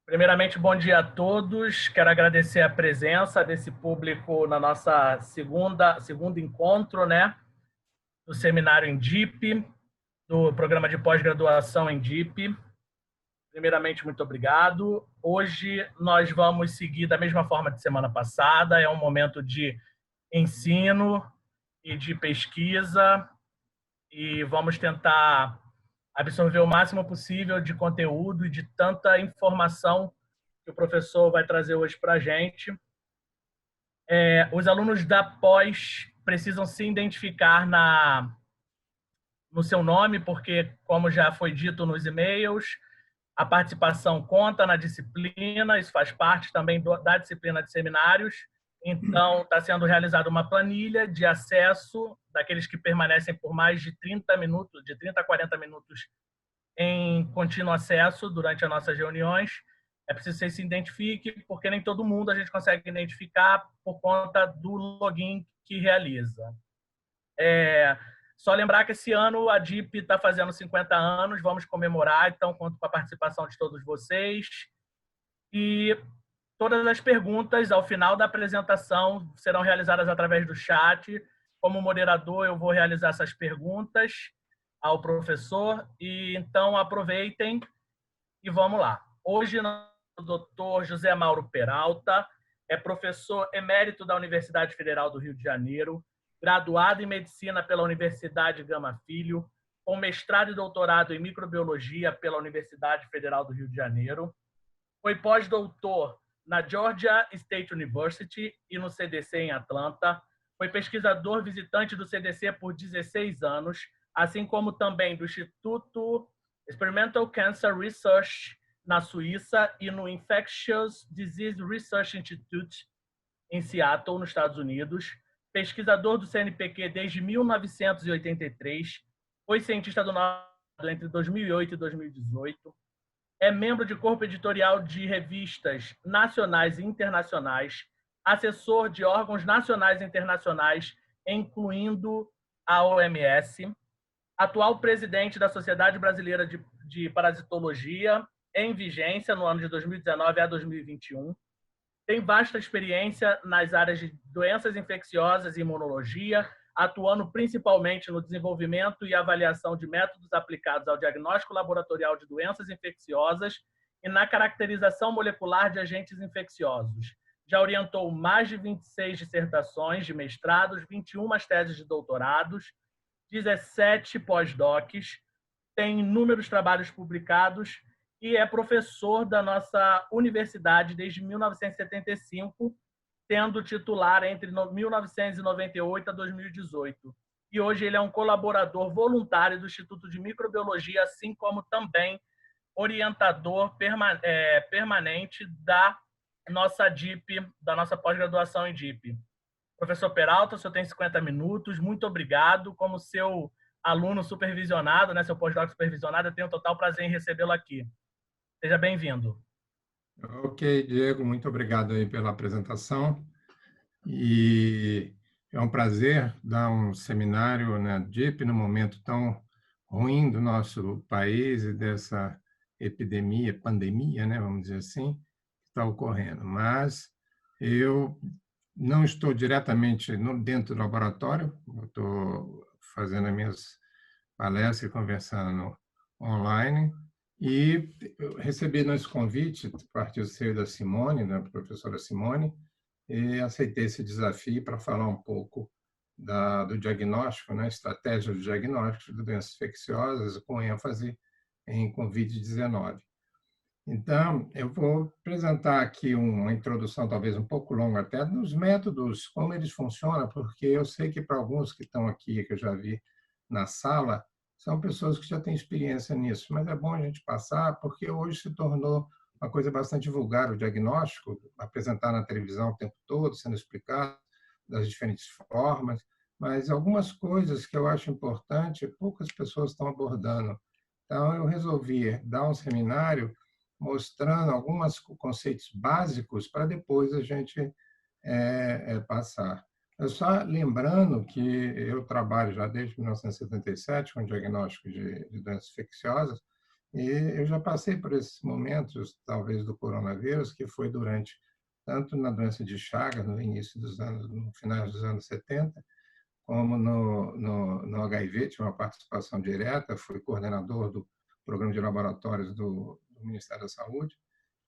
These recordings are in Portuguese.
Primeiramente, bom dia a todos. Quero agradecer a presença desse público na nossa segundo encontro, né, do seminário em DIP, do programa de pós-graduação em DIP. Primeiramente, muito obrigado. Hoje nós vamos seguir da mesma forma de semana passada. É um momento de ensino e de pesquisa e vamos tentar absorver o máximo possível de conteúdo e de tanta informação que o professor vai trazer hoje para a gente. Os alunos da pós precisam se identificar no seu nome, porque, como já foi dito nos e-mails, a participação conta na disciplina, isso faz parte também da disciplina de seminários. Então, está sendo realizada uma planilha de acesso daqueles que permanecem por mais de 30 minutos, de 30 a 40 minutos em contínuo acesso durante as nossas reuniões. É preciso que você se identifique, porque nem todo mundo a gente consegue identificar por conta do login que realiza. Só lembrar que esse ano a DIP está fazendo 50 anos, vamos comemorar, então conto com a participação de todos vocês. E todas as perguntas ao final da apresentação serão realizadas através do chat. Como moderador, eu vou realizar essas perguntas ao professor. E então aproveitem e vamos lá. Hoje, o doutor José Mauro Peralta é professor emérito da Universidade Federal do Rio de Janeiro, graduado em medicina pela Universidade Gama Filho, com mestrado e doutorado em microbiologia pela Universidade Federal do Rio de Janeiro. Foi pós-doutor na Georgia State University e no CDC em Atlanta. Foi pesquisador visitante do CDC por 16 anos, assim como também do Instituto Experimental Cancer Research na Suíça e no Infectious Disease Research Institute em Seattle, nos Estados Unidos. Pesquisador do CNPq desde 1983. Foi cientista do NORAD entre 2008 e 2018. É membro de corpo editorial de revistas nacionais e internacionais, assessor de órgãos nacionais e internacionais, incluindo a OMS, atual presidente da Sociedade Brasileira de Parasitologia, em vigência no ano de 2019 a 2021. Tem vasta experiência nas áreas de doenças infecciosas e imunologia, atuando principalmente no desenvolvimento e avaliação de métodos aplicados ao diagnóstico laboratorial de doenças infecciosas e na caracterização molecular de agentes infecciosos. Já orientou mais de 26 dissertações de mestrados, 21 teses de doutorados, 17 pós-docs, tem inúmeros trabalhos publicados e é professor da nossa universidade desde 1975, tendo titular entre 1998 a 2018. E hoje ele é um colaborador voluntário do Instituto de Microbiologia, assim como também orientador permanente da nossa DIP, da nossa pós-graduação em DIP. Professor Peralta, o senhor tem 50 minutos. Muito obrigado. Como seu aluno supervisionado, né, seu pós-doc supervisionado, eu tenho um total prazer em recebê-lo aqui. Seja bem-vindo. Ok, Diego, muito obrigado aí pela apresentação. E é um prazer dar um seminário na DIP no momento tão ruim do nosso país e dessa epidemia, pandemia, né, vamos dizer assim, que está ocorrendo. Mas eu não estou diretamente dentro do laboratório, eu estou fazendo as minhas palestras e conversando online, e eu recebi esse convite, partiu ser da Simone, da professora Simone, e aceitei esse desafio para falar um pouco do diagnóstico, né, estratégia do diagnóstico de doenças infecciosas, com ênfase em Covid-19. Então, eu vou apresentar aqui uma introdução, talvez um pouco longa até, dos métodos, como eles funcionam, porque eu sei que para alguns que estão aqui, que eu já vi na sala, são pessoas que já têm experiência nisso, mas é bom a gente passar, porque hoje se tornou uma coisa bastante vulgar o diagnóstico, apresentar na televisão o tempo todo, sendo explicado das diferentes formas, mas algumas coisas que eu acho importante, poucas pessoas estão abordando. Então, eu resolvi dar um seminário mostrando alguns conceitos básicos para depois a gente passar. Eu só lembrando que eu trabalho já desde 1977 com diagnóstico de doenças infecciosas, E eu já passei por esses momentos, talvez, do coronavírus, que foi durante, tanto na doença de Chagas, no início dos anos, no final dos anos 70, como no HIV, tive uma participação direta, fui coordenador do programa de laboratórios do Ministério da Saúde,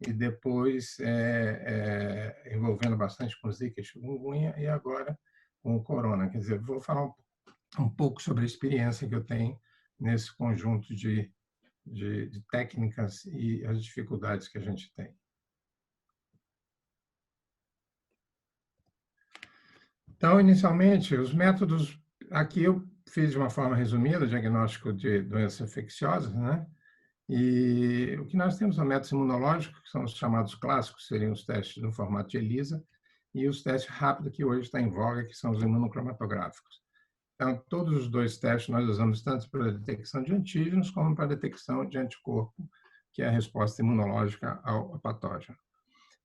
e depois envolvendo bastante com Zika e chikungunya, e agora com o corona. Quer dizer, vou falar um pouco sobre a experiência que eu tenho nesse conjunto de técnicas e as dificuldades que a gente tem. Então, inicialmente, os métodos, aqui eu fiz de uma forma resumida o diagnóstico de doenças infecciosas, né? E o que nós temos são métodos imunológicos, que são os chamados clássicos, seriam os testes no formato de ELISA, e os testes rápidos, que hoje está em voga, que são os imunocromatográficos. Então, todos os dois testes nós usamos tanto para a detecção de antígenos como para a detecção de anticorpo, que é a resposta imunológica ao patógeno.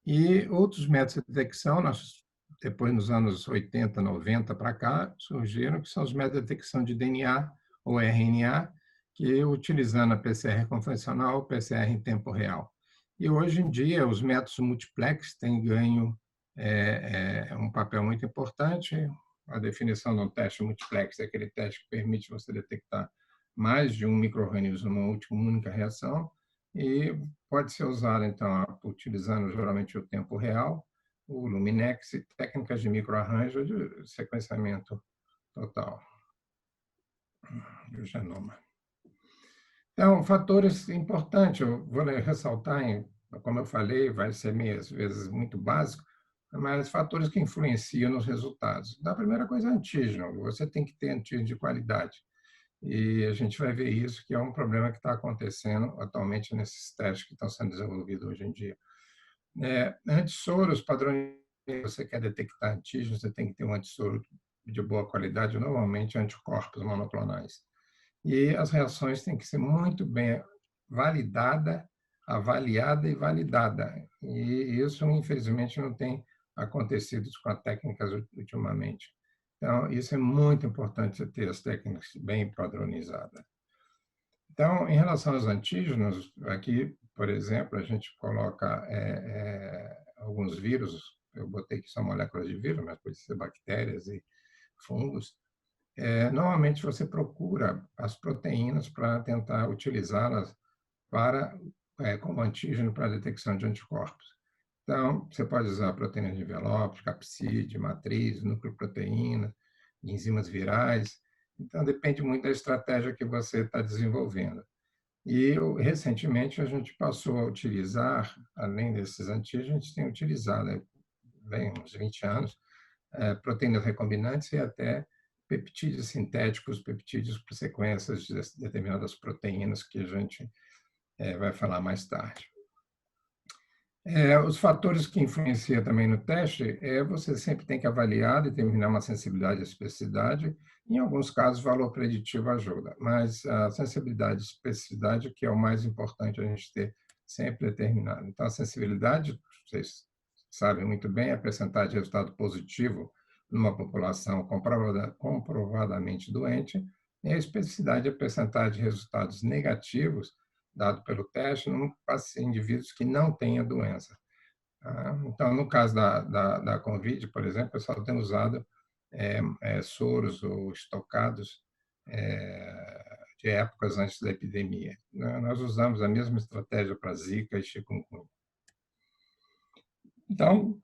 E outros métodos de detecção, depois nos anos 80, 90 para cá, surgiram, que são os métodos de detecção de DNA ou RNA, que utilizando a PCR convencional, PCR em tempo real. E hoje em dia, os métodos multiplex têm ganho um papel muito importante. A definição de um teste multiplex é aquele teste que permite você detectar mais de um micro-organismo numa única reação, e pode ser usado, então, utilizando geralmente o tempo real, o Luminex e técnicas de microarranjo de sequenciamento total do genoma. Então, fatores importantes, eu vou ressaltar, como eu falei, vai ser às vezes muito básico, mas fatores que influenciam nos resultados. A primeira coisa é antígeno, você tem que ter antígeno de qualidade. E a gente vai ver isso, que é um problema que está acontecendo atualmente nesses testes que estão sendo desenvolvidos hoje em dia. Antissoros padrões, você quer detectar antígenos, você tem que ter um antissoro de boa qualidade, normalmente anticorpos monoclonais. E as reações têm que ser muito bem validada, avaliada e validada. E isso, infelizmente, não tem acontecido com as técnicas ultimamente. Então, isso é muito importante, você ter as técnicas bem padronizadas. Então, em relação aos antígenos, aqui, por exemplo, a gente coloca alguns vírus, eu botei que são moléculas de vírus, mas pode ser bactérias e fungos. Normalmente você procura as proteínas para tentar utilizá-las como antígeno para a detecção de anticorpos. Então, você pode usar proteínas de envelope, capsídeo, matriz, nucleoproteína, enzimas virais. Então, depende muito da estratégia que você está desenvolvendo. E, recentemente, a gente passou a utilizar, além desses antígenos, a gente tem utilizado, bem, uns 20 anos, proteínas recombinantes e até peptídeos sintéticos, peptídeos por sequências de determinadas proteínas que a gente vai falar mais tarde. Os fatores que influenciam também no teste você sempre tem que avaliar, determinar uma sensibilidade e especificidade. Em alguns casos, valor preditivo ajuda, mas a sensibilidade e especificidade que é o mais importante a gente ter sempre determinado. Então, a sensibilidade, vocês sabem muito bem, é a percentagem de resultado positivo numa população comprovadamente doente, e a especificidade é a percentagem de resultados negativos dado pelo teste em indivíduos que não têm a doença. Então, no caso da Covid, por exemplo, o pessoal tem usado soros ou estocados de épocas antes da epidemia. Nós usamos a mesma estratégia para Zika e chikungunya. Então,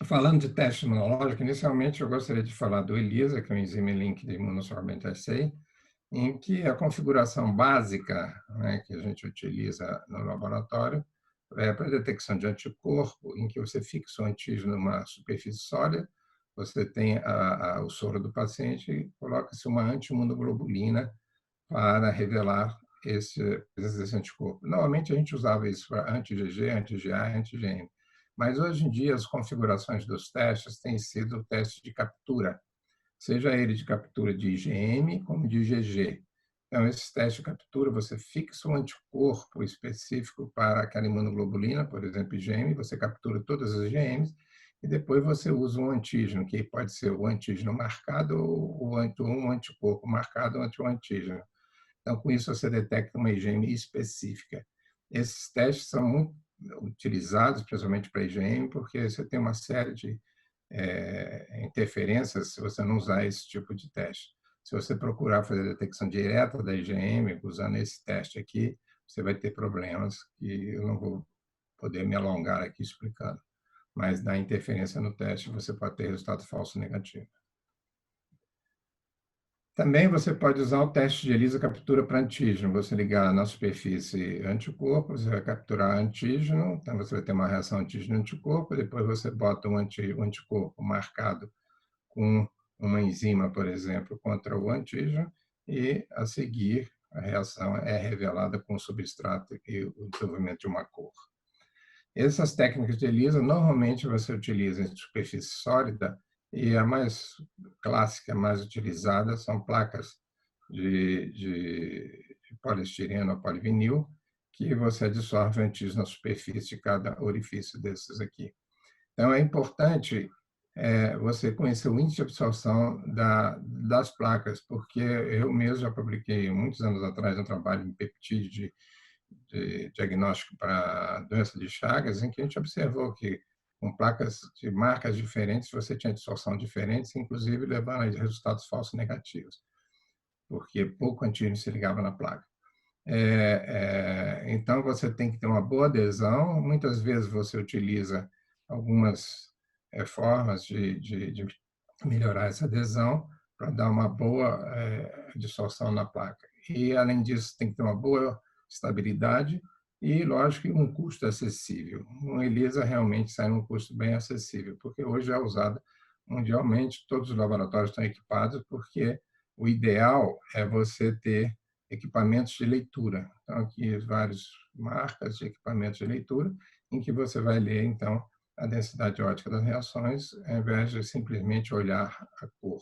falando de teste imunológico, inicialmente eu gostaria de falar do ELISA, que é o Enzyme Link de Immunosorbent Assay, em que a configuração básica, né, que a gente utiliza no laboratório é para detecção de anticorpo, em que você fixa o antígeno numa superfície sólida, você tem o soro do paciente e coloca-se uma anti-imunoglobulina para revelar esse anticorpo. Normalmente a gente usava isso para anti-IgG, anti-IgA, anti-IgM, mas hoje em dia as configurações dos testes têm sido o teste de captura, seja ele de captura de IgM como de IgG. Então, esse teste de captura, você fixa um anticorpo específico para aquela imunoglobulina, por exemplo, IgM, você captura todas as IgMs, e depois você usa um antígeno, que pode ser o antígeno marcado ou um anticorpo marcado ante o antígeno. Então, com isso, você detecta uma IgM específica. Esses testes são muito utilizados, principalmente para IgM, porque você tem uma série de interferências se você não usar esse tipo de teste. Se você procurar fazer a detecção direta da IgM usando esse teste aqui, você vai ter problemas que eu não vou poder me alongar aqui explicando. Mas na interferência no teste, você pode ter resultado falso negativo. Também você pode usar o teste de ELISA captura para antígeno. Você ligar na superfície anticorpo, você vai capturar antígeno, então você vai ter uma reação antígeno-anticorpo, depois você bota o anticorpo marcado com uma enzima, por exemplo, contra o antígeno, e a seguir a reação é revelada com o substrato e o desenvolvimento de uma cor. Essas técnicas de ELISA, normalmente você utiliza em superfície sólida, e a mais clássica, a mais utilizada, são placas de poliestireno ou polivinil, que você dissolve antígeno na superfície de cada orifício desses aqui. Então, é importante você conhecer o índice de absorção das placas, porque eu mesmo já publiquei, muitos anos atrás, um trabalho em peptídeo de diagnóstico para doença de Chagas, em que a gente observou que com placas de marcas diferentes, você tinha dissorção diferentes, inclusive levando a resultados falsos negativos, porque pouco antígeno se ligava na placa. Então, você tem que ter uma boa adesão. Muitas vezes você utiliza algumas formas de melhorar essa adesão para dar uma boa dissorção na placa. E, além disso, tem que ter uma boa estabilidade e, lógico, um custo acessível. Um ELISA realmente sai num custo bem acessível, porque hoje é usada mundialmente, todos os laboratórios estão equipados, porque o ideal é você ter equipamentos de leitura. Então, aqui várias marcas de equipamentos de leitura, em que você vai ler, então, a densidade ótica das reações, ao invés de simplesmente olhar a cor.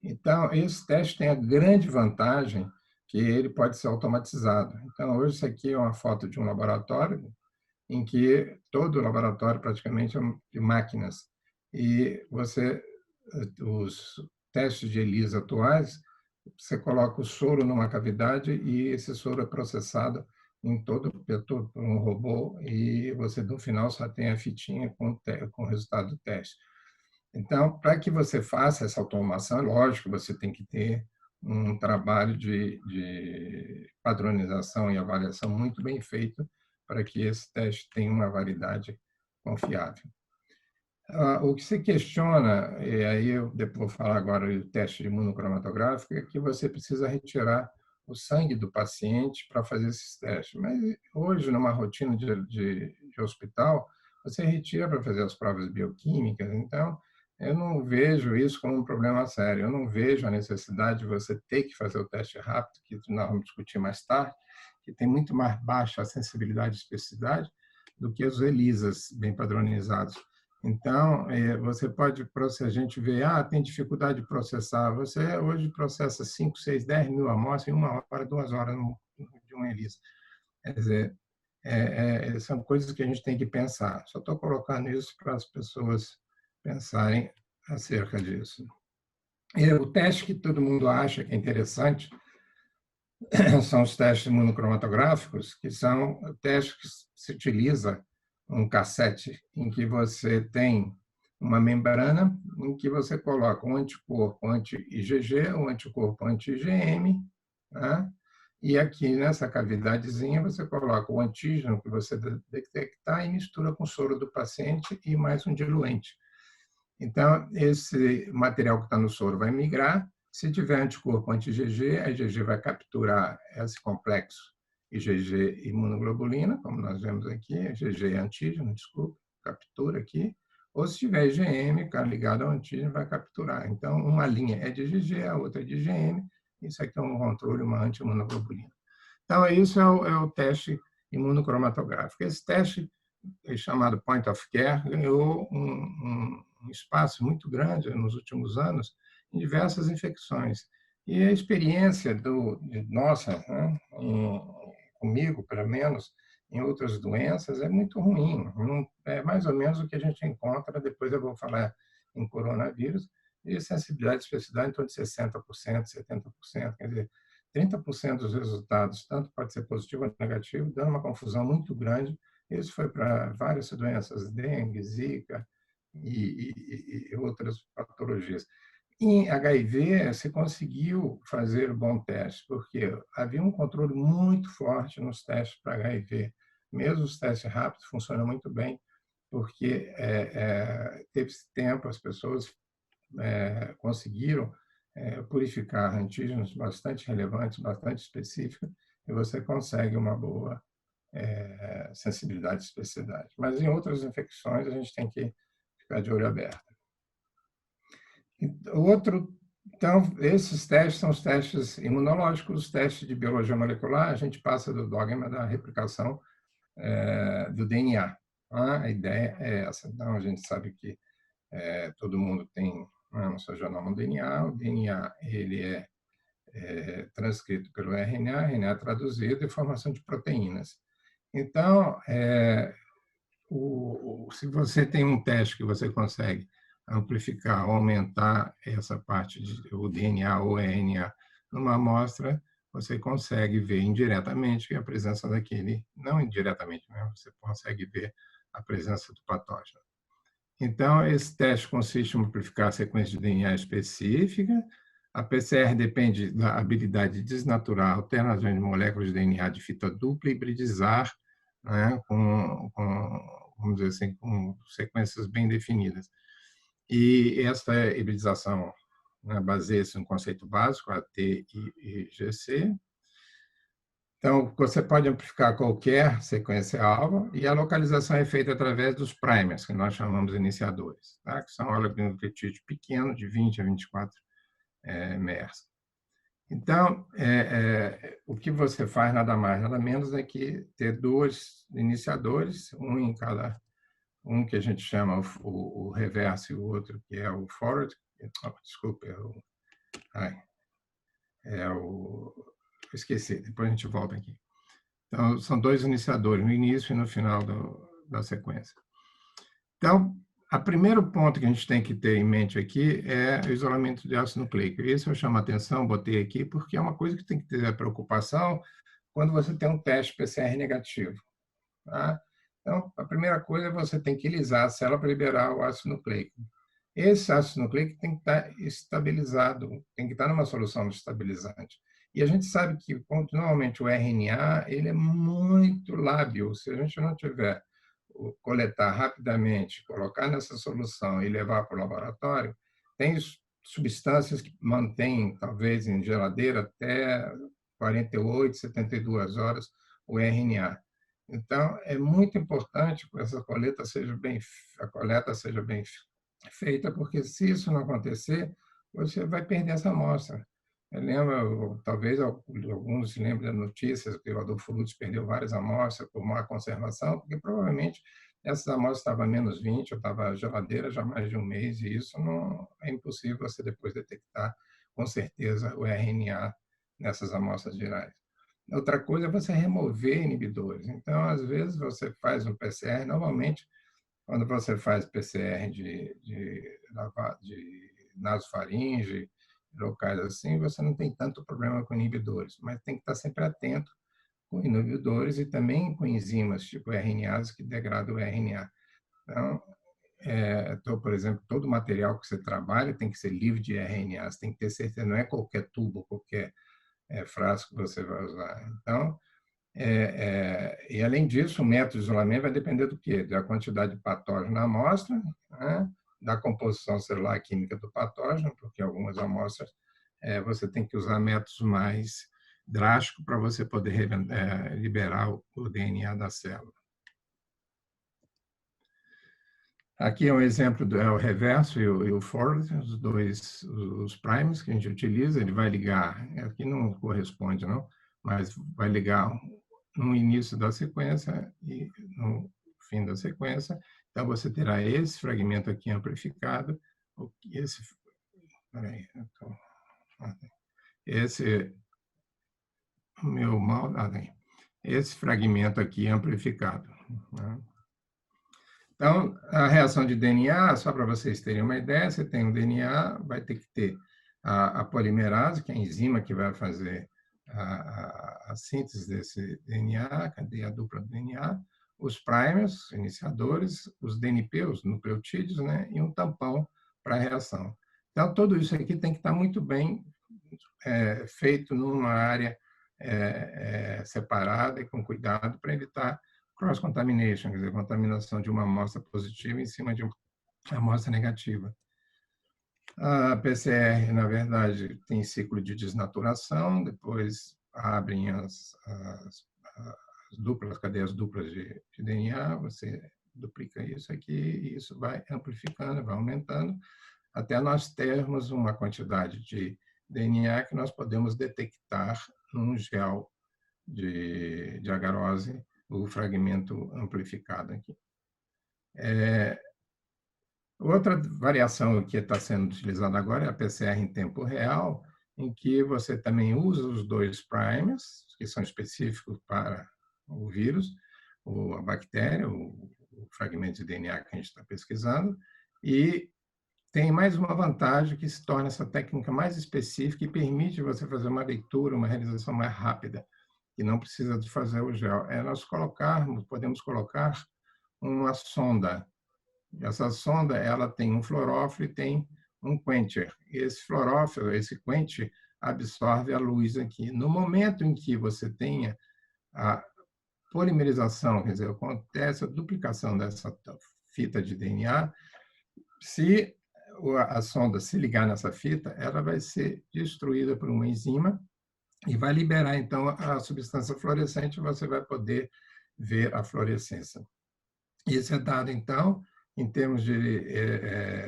Então, esse teste tem a grande vantagem que ele pode ser automatizado. Então, hoje, isso aqui é uma foto de um laboratório, em que todo o laboratório praticamente é de máquinas. E os testes de ELISA atuais, você coloca o soro numa cavidade e esse soro é processado em todo por um robô e você, no final, só tem a fitinha com o resultado do teste. Então, para que você faça essa automação, é lógico, você tem que ter um trabalho de padronização e avaliação muito bem feito para que esse teste tenha uma validade confiável. O que se questiona, e aí eu depois vou falar agora do teste de imunocromatográfico, é que você precisa retirar o sangue do paciente para fazer esses testes. Mas hoje, numa rotina de hospital, você retira para fazer as provas bioquímicas, então eu não vejo isso como um problema sério. Eu não vejo a necessidade de você ter que fazer o teste rápido, que nós vamos discutir mais tarde, que tem muito mais baixa sensibilidade e especificidade do que os ELISAs bem padronizados. Então, você pode, a gente vê, tem dificuldade de processar. Você hoje processa 5, 6, 10 mil amostras em 1 hora, 2 horas de um ELISA. Quer dizer, são coisas que a gente tem que pensar. Só estou colocando isso para as pessoas pensarem acerca disso. E o teste que todo mundo acha que é interessante são os testes imunocromatográficos, que são testes que se utiliza um cassete em que você tem uma membrana em que você coloca um anticorpo anti-IgG, um anticorpo anti-IgM, né? E aqui nessa cavidadezinha você coloca o antígeno que você detectar e mistura com o soro do paciente e mais um diluente. Então, esse material que está no soro vai migrar. Se tiver anticorpo anti-IgG, a IgG vai capturar esse complexo IgG imunoglobulina, como nós vemos aqui, IgG é antígeno, desculpa, captura aqui. Ou se tiver IgM, ligado ao antígeno, vai capturar. Então, uma linha é de IgG, a outra é de IgM. Isso aqui é um controle, uma anti-imunoglobulina. Então, isso é o teste imunocromatográfico. Esse teste, chamado Point of Care, ganhou um espaço muito grande nos últimos anos em diversas infecções. E a experiência nossa, né, comigo, pelo menos, em outras doenças, é muito ruim. É mais ou menos o que a gente encontra, depois eu vou falar em coronavírus, de sensibilidade e especificidade em torno de 60%, 70%. Quer dizer, 30% dos resultados, tanto pode ser positivo ou negativo, dando uma confusão muito grande. Isso foi para várias doenças, dengue, zika e outras patologias. Em HIV, se conseguiu fazer um bom teste, porque havia um controle muito forte nos testes para HIV. Mesmo os testes rápidos funcionam muito bem, porque teve tempo, as pessoas conseguiram purificar antígenos bastante relevantes, bastante específicos, e você consegue uma boa sensibilidade e especificidade. Mas em outras infecções, a gente tem que ficar de olho aberto. Então, esses testes são os testes imunológicos, os testes de biologia molecular. A gente passa do dogma da replicação do DNA. A ideia é essa. Então, a gente sabe que todo mundo tem no seu genoma um DNA. O DNA ele é transcrito pelo RNA, RNA é traduzido e formação de proteínas. Então, se você tem um teste que você consegue amplificar, aumentar essa parte do DNA ou RNA numa amostra, você consegue ver indiretamente a presença daquele, não indiretamente, né? Você consegue ver a presença do patógeno. Então, esse teste consiste em amplificar a sequência de DNA específica. A PCR depende da habilidade de desnaturar alterações de moléculas de DNA de fita dupla e hibridizar, né, vamos dizer assim, com sequências bem definidas. E essa hibridização, né, baseia-se no conceito básico, AT e GC. Então, você pode amplificar qualquer sequência-alvo e a localização é feita através dos primers, que nós chamamos de iniciadores, tá? Que são oligonucleotídeos pequenos, de 20 a 24 mers. Então, o que você faz nada mais, nada menos é que ter dois iniciadores, um que a gente chama o reverso e o outro que é o forward, desculpe, esqueci, depois a gente volta aqui. Então, são dois iniciadores, no início e no final da sequência. Então, o primeiro ponto que a gente tem que ter em mente aqui é o isolamento de ácido nucleico. Esse eu chamo a atenção, botei aqui, porque é uma coisa que tem que ter preocupação quando você tem um teste PCR negativo. Tá? Então, a primeira coisa é você tem que lisar a célula para liberar o ácido nucleico. Esse ácido nucleico tem que estar estabilizado, tem que estar numa solução estabilizante. E a gente sabe que, normalmente, o RNA ele é muito lábil. Se a gente não tiver coletar rapidamente, colocar nessa solução e levar para o laboratório, tem substâncias que mantêm, talvez, em geladeira até 48, 72 horas o RNA. Então, é muito importante que essa coleta seja bem feita, porque se isso não acontecer, você vai perder essa amostra. Eu lembro, talvez alguns se lembrem das notícias que o Adolfo Lutz perdeu várias amostras por má conservação, porque provavelmente essas amostras estavam a menos 20, ou estava geladeira já há mais de um mês, e isso não é impossível você depois detectar com certeza o RNA nessas amostras virais. Outra coisa é você remover inibidores. Então, às vezes, você faz um PCR, normalmente, quando você faz PCR de nasofaringe, locais assim, você não tem tanto problema com inibidores, mas tem que estar sempre atento com inibidores e também com enzimas, tipo RNAs, que degradam o RNA. Então, por exemplo, todo material que você trabalha tem que ser livre de RNAs, tem que ter certeza, não é qualquer tubo, qualquer frasco que você vai usar. Então, e além disso, o método de isolamento vai depender do quê? Da quantidade de patógeno na amostra, né? Da composição celular química do patógeno, porque algumas amostras você tem que usar métodos mais drásticos para você poder liberar o DNA da célula. Aqui é um exemplo do o reverso e o forward, os primers que a gente utiliza. Ele vai ligar, aqui não corresponde, não, mas vai ligar no início da sequência e no fim da sequência. Então, você terá esse fragmento aqui amplificado, esse fragmento aqui amplificado. Né? Então, a reação de DNA, só para vocês terem uma ideia, você tem um DNA, vai ter que ter a polimerase, que é a enzima que vai fazer a síntese desse DNA, a cadeia dupla do DNA, os primers, iniciadores, os DNP, os nucleotídeos, né, e um tampão para a reação. Então, tudo isso aqui tem que estar muito bem feito numa área separada e com cuidado para evitar cross-contamination, quer dizer, contaminação de uma amostra positiva em cima de uma amostra negativa. A PCR, na verdade, tem ciclo de desnaturação, depois abrem as duplas, cadeias duplas de DNA, você duplica isso aqui e isso vai amplificando, vai aumentando, até nós termos uma quantidade de DNA que nós podemos detectar num gel de agarose, o fragmento amplificado aqui. Outra variação que está sendo utilizada agora é a PCR em tempo real, em que você também usa os dois primers, que são específicos para o vírus, ou a bactéria, o fragmento de DNA que a gente está pesquisando, e tem mais uma vantagem que se torna essa técnica mais específica e permite você fazer uma leitura, uma realização mais rápida, e não precisa de fazer o gel. Nós podemos colocar uma sonda. Essa sonda ela tem um fluorófilo e tem um quencher. Esse fluorófilo, esse quencher, absorve a luz aqui. No momento em que você tenha a polimerização, quer dizer, acontece a duplicação dessa fita de DNA, se a sonda se ligar nessa fita, ela vai ser destruída por uma enzima e vai liberar, então, a substância fluorescente e você vai poder ver a fluorescência. Isso é dado, então, em termos de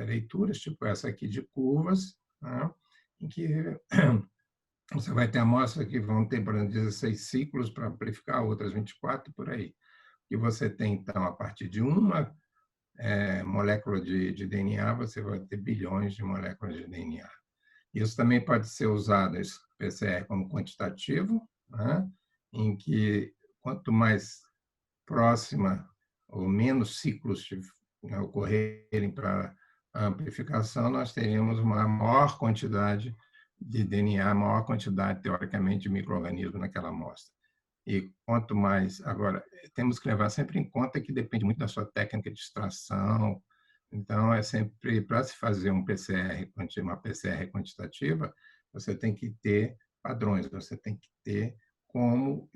leituras, tipo essa aqui de curvas, né, em que você vai ter amostras que vão ter, por exemplo, 16 ciclos para amplificar, outras 24, por aí. E você tem, então, a partir de uma molécula de DNA, você vai ter bilhões de moléculas de DNA. Isso também pode ser usado, esse PCR, como quantitativo, né, em que quanto mais próxima ou menos ciclos ocorrerem para a amplificação, nós teríamos uma maior quantidade de DNA, maior quantidade, teoricamente, de micro-organismos naquela amostra. E quanto mais... Agora, temos que levar sempre em conta que depende muito da sua técnica de extração. Então, é sempre, para se fazer uma PCR quantitativa, você tem que ter padrões, você tem que ter como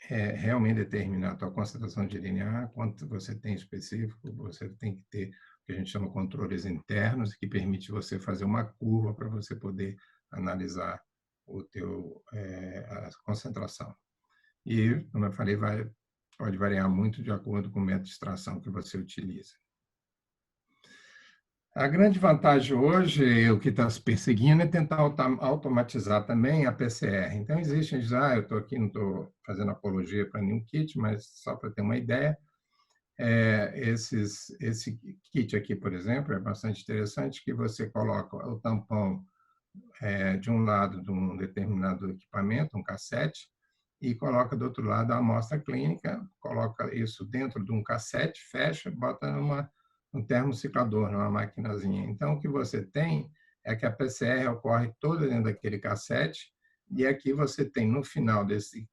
realmente determinar a tua concentração de DNA, quanto você tem específico, você tem que ter o que a gente chama de controles internos, que permite você fazer uma curva para você poder analisar a concentração. E, como eu falei, pode variar muito de acordo com o método de extração que você utiliza. A grande vantagem hoje, o que está se perseguindo, é tentar automatizar também a PCR. Então, existem já, eu estou aqui, não estou fazendo apologia para nenhum kit, mas só para ter uma ideia, esse kit aqui, por exemplo, é bastante interessante, que você coloca o tampão de um lado de um determinado equipamento, um cassete, e coloca do outro lado a amostra clínica, coloca isso dentro de um cassete, fecha, bota um termociclador, numa maquinazinha. Então, o que você tem é que a PCR ocorre toda dentro daquele cassete, e aqui você tem, no final desse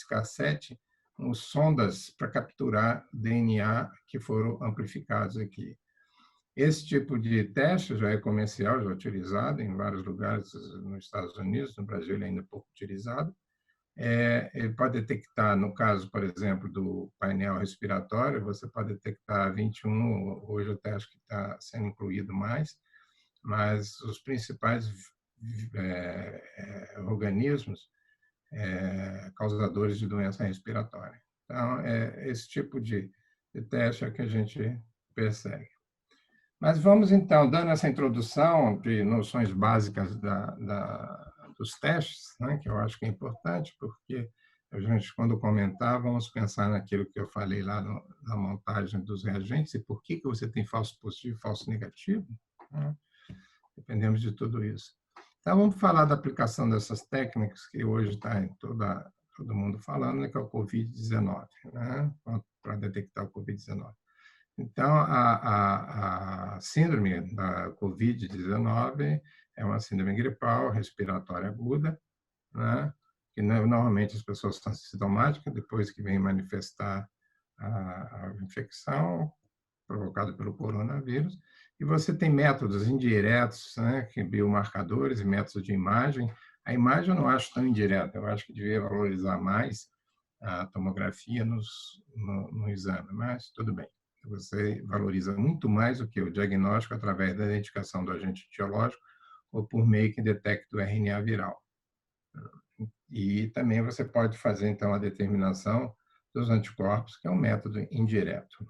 cassete, uns sondas para capturar DNA que foram amplificados aqui. Esse tipo de teste já é comercial, já é utilizado em vários lugares nos Estados Unidos, no Brasil ele ainda é pouco utilizado. Ele pode detectar, no caso, por exemplo, do painel respiratório, você pode detectar 21, hoje eu até acho que está sendo incluído mais, mas os principais organismos causadores de doença respiratória. Então, esse tipo de teste é que a gente persegue. Mas vamos, então, dando essa introdução de noções básicas dos testes, né, que eu acho que é importante, porque a gente, quando comentar, vamos pensar naquilo que eu falei lá na montagem dos reagentes e por que você tem falso positivo e falso negativo. Né? Dependemos de tudo isso. Então, vamos falar da aplicação dessas técnicas que hoje está em todo mundo falando, né, que é o COVID-19, né, para detectar o COVID-19. Então, a síndrome da COVID-19 é uma síndrome gripal respiratória aguda, né? que normalmente as pessoas são sintomáticas, depois que vem manifestar a infecção provocada pelo coronavírus, e você tem métodos indiretos, né, que biomarcadores e métodos de imagem. A imagem eu não acho tão indireta, eu acho que devia valorizar mais a tomografia no exame, mas tudo bem. Você valoriza muito mais do que o diagnóstico através da identificação do agente etiológico ou por meio que detecta o RNA viral. E também você pode fazer, então, a determinação dos anticorpos, que é um método indireto.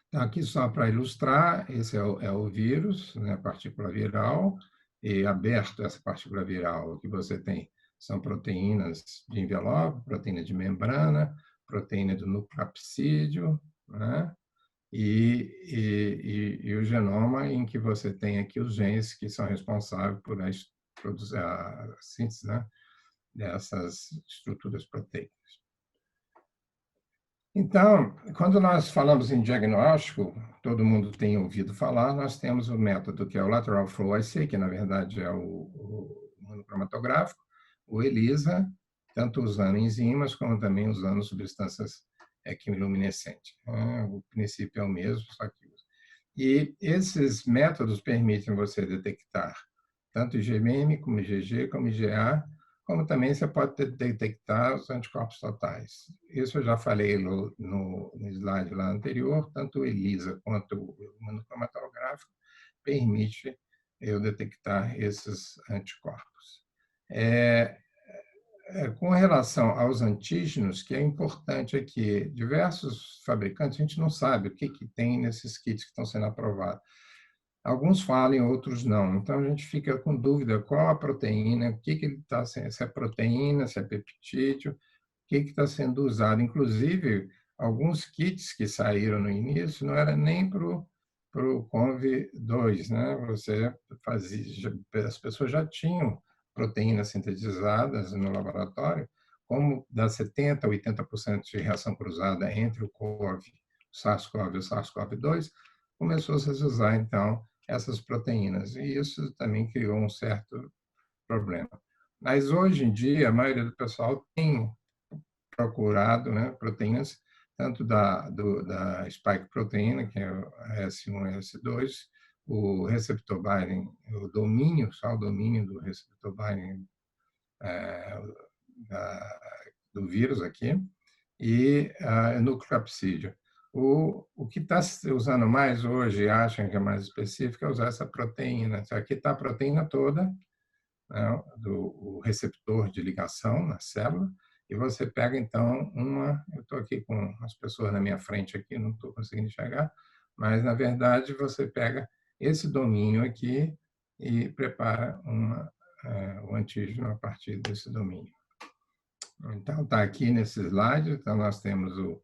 Então, aqui só para ilustrar, esse é o vírus, né, a partícula viral, e aberto essa partícula viral, o que você tem são proteínas de envelope, proteína de membrana, proteína do nucleocapsídeo, né? E o genoma em que você tem aqui os genes que são responsáveis por produzir a síntese, né, dessas estruturas proteicas. Então, quando nós falamos em diagnóstico, todo mundo tem ouvido falar, nós temos o método que é o Lateral Flow Assay, que na verdade é o monocromatográfico, o ELISA, tanto usando enzimas como também usando substâncias quimiluminescentes. O princípio é o mesmo, só que usa. E esses métodos permitem você detectar tanto IgM, como IgG, como IgA, como também você pode detectar os anticorpos totais. Isso eu já falei no slide lá anterior, tanto o ELISA quanto o monocromatográfico permite eu detectar esses anticorpos. Com relação aos antígenos, que é importante aqui, diversos fabricantes, a gente não sabe o que tem nesses kits que estão sendo aprovados. Alguns falam, outros não. Então, a gente fica com dúvida qual a proteína, o que ele está sendo, se é proteína, se é peptídeo, o que está sendo usado. Inclusive, alguns kits que saíram no início não era nem para o CONV2, né? Você fazia, as pessoas já tinham proteínas sintetizadas no laboratório, como dá 70% a 80% de reação cruzada entre o SARS-CoV e o SARS-CoV-2, começou-se a usar, então, essas proteínas. E isso também criou um certo problema. Mas, hoje em dia, a maioria do pessoal tem procurado, né, proteínas, tanto da spike proteína, que é o S1 e S2, o receptor binding, só o domínio do receptor binding do vírus aqui, e nucleocapsídeo. O que está se usando mais hoje, acham que é mais específico, é usar essa proteína. Aqui está a proteína toda, né, o receptor de ligação na célula, e você pega, então, eu estou aqui com as pessoas na minha frente aqui, não estou conseguindo enxergar, mas, na verdade, você pega esse domínio aqui e prepara o antígeno a partir desse domínio. Então, está aqui nesse slide, então nós temos o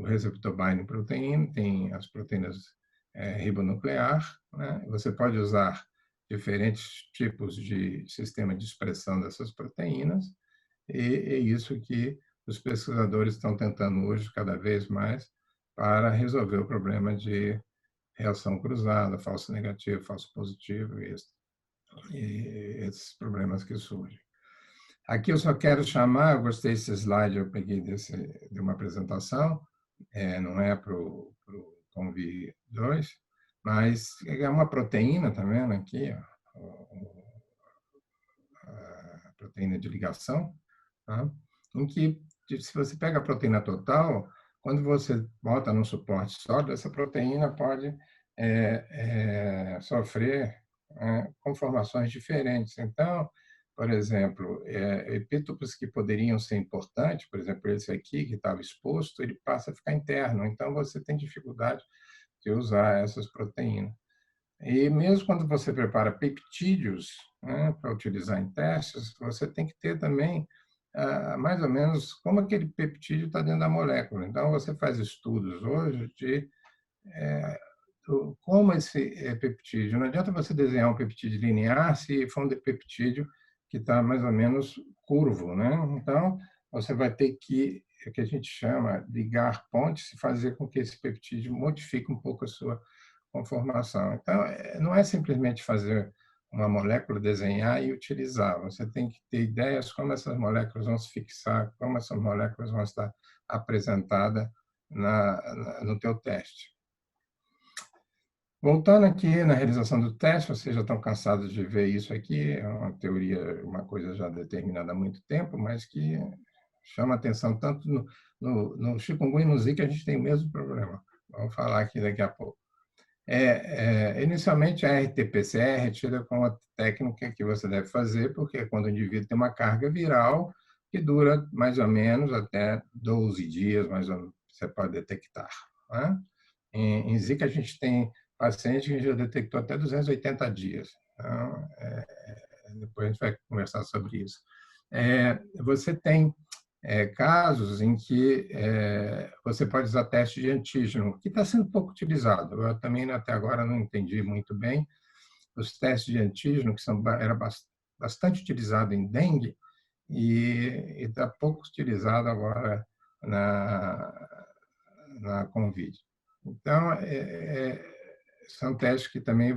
receptor binding protein, tem as proteínas ribonuclear, né? Você pode usar diferentes tipos de sistema de expressão dessas proteínas, e é isso que os pesquisadores estão tentando hoje, cada vez mais, para resolver o problema de reação cruzada, falso negativo, falso positivo, e esses problemas que surgem. Aqui eu só quero chamar, eu gostei desse slide, eu peguei de uma apresentação, não é para o CONV2, mas é uma proteína, tá vendo aqui, a proteína de ligação, tá? Em que, se você pega a proteína total, quando você bota num suporte sólido, essa proteína pode sofrer conformações diferentes. Então, por exemplo, epítopos que poderiam ser importantes, por exemplo, esse aqui que estava exposto, ele passa a ficar interno. Então, você tem dificuldade de usar essas proteínas. E mesmo quando você prepara peptídeos, né, para utilizar em testes, você tem que ter também mais ou menos como aquele peptídeo está dentro da molécula. Então, você faz estudos hoje de como esse peptídeo. Não adianta você desenhar um peptídeo linear se for um peptídeo que está mais ou menos curvo, né? Então, você vai ter que, o que a gente chama, ligar pontes e fazer com que esse peptídeo modifique um pouco a sua conformação. Então, não é simplesmente fazer uma molécula, desenhar e utilizar. Você tem que ter ideias como essas moléculas vão se fixar, como essas moléculas vão estar apresentadas no teu teste. Voltando aqui na realização do teste, vocês já estão cansados de ver isso aqui, é uma teoria, uma coisa já determinada há muito tempo, mas que chama atenção tanto no chikungunya e no Zika, a gente tem o mesmo problema. Vamos falar aqui daqui a pouco. Inicialmente, a RT-PCR é tida como a técnica que você deve fazer, porque é quando o indivíduo tem uma carga viral que dura mais ou menos até 12 dias, mais ou menos, você pode detectar. Né? Em Zika, a gente tem paciente que já detectou até 280 dias. Então, depois a gente vai conversar sobre isso. Você tem casos em que você pode usar teste de antígeno, que está sendo pouco utilizado. Eu também, até agora, não entendi muito bem. Os testes de antígeno, que era bastante utilizado em dengue, e está pouco utilizado agora na Covid. Então, são testes que também,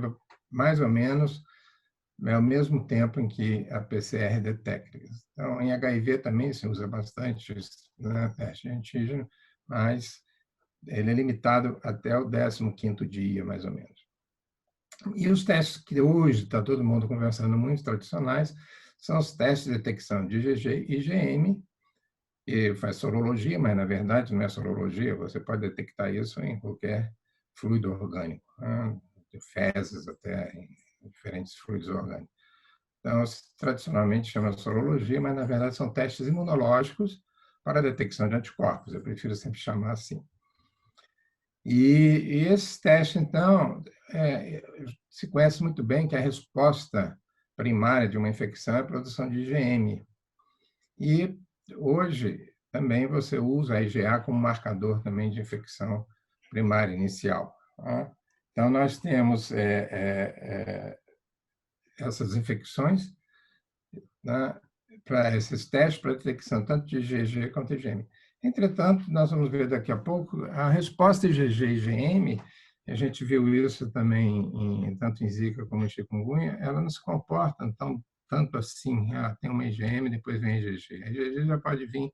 mais ou menos, ao mesmo tempo em que a PCR detecta. Então, em HIV também se usa bastante, né, teste de antígeno, mas ele é limitado até o 15º dia, mais ou menos. E os testes que hoje está todo mundo conversando, muito tradicionais, são os testes de detecção de IgG e IgM, que faz sorologia, mas na verdade não é sorologia, você pode detectar isso em qualquer fluido orgânico, né? De fezes até em diferentes fluidos orgânicos. Então, tradicionalmente chama sorologia, mas na verdade são testes imunológicos para a detecção de anticorpos. Eu prefiro sempre chamar assim. E esse teste, então, se conhece muito bem que a resposta primária de uma infecção é a produção de IgM. E hoje também você usa a IgA como marcador também de infecção primária inicial. Tá? Então, nós temos essas infecções, né, para esses testes para detecção tanto de IgG quanto de IgM. Entretanto, nós vamos ver daqui a pouco, a resposta IgG e IgM, a gente viu isso também tanto em Zika como em chikungunya, ela não se comporta tanto assim, tem uma IgM, depois vem a IgG. A IgG já pode vir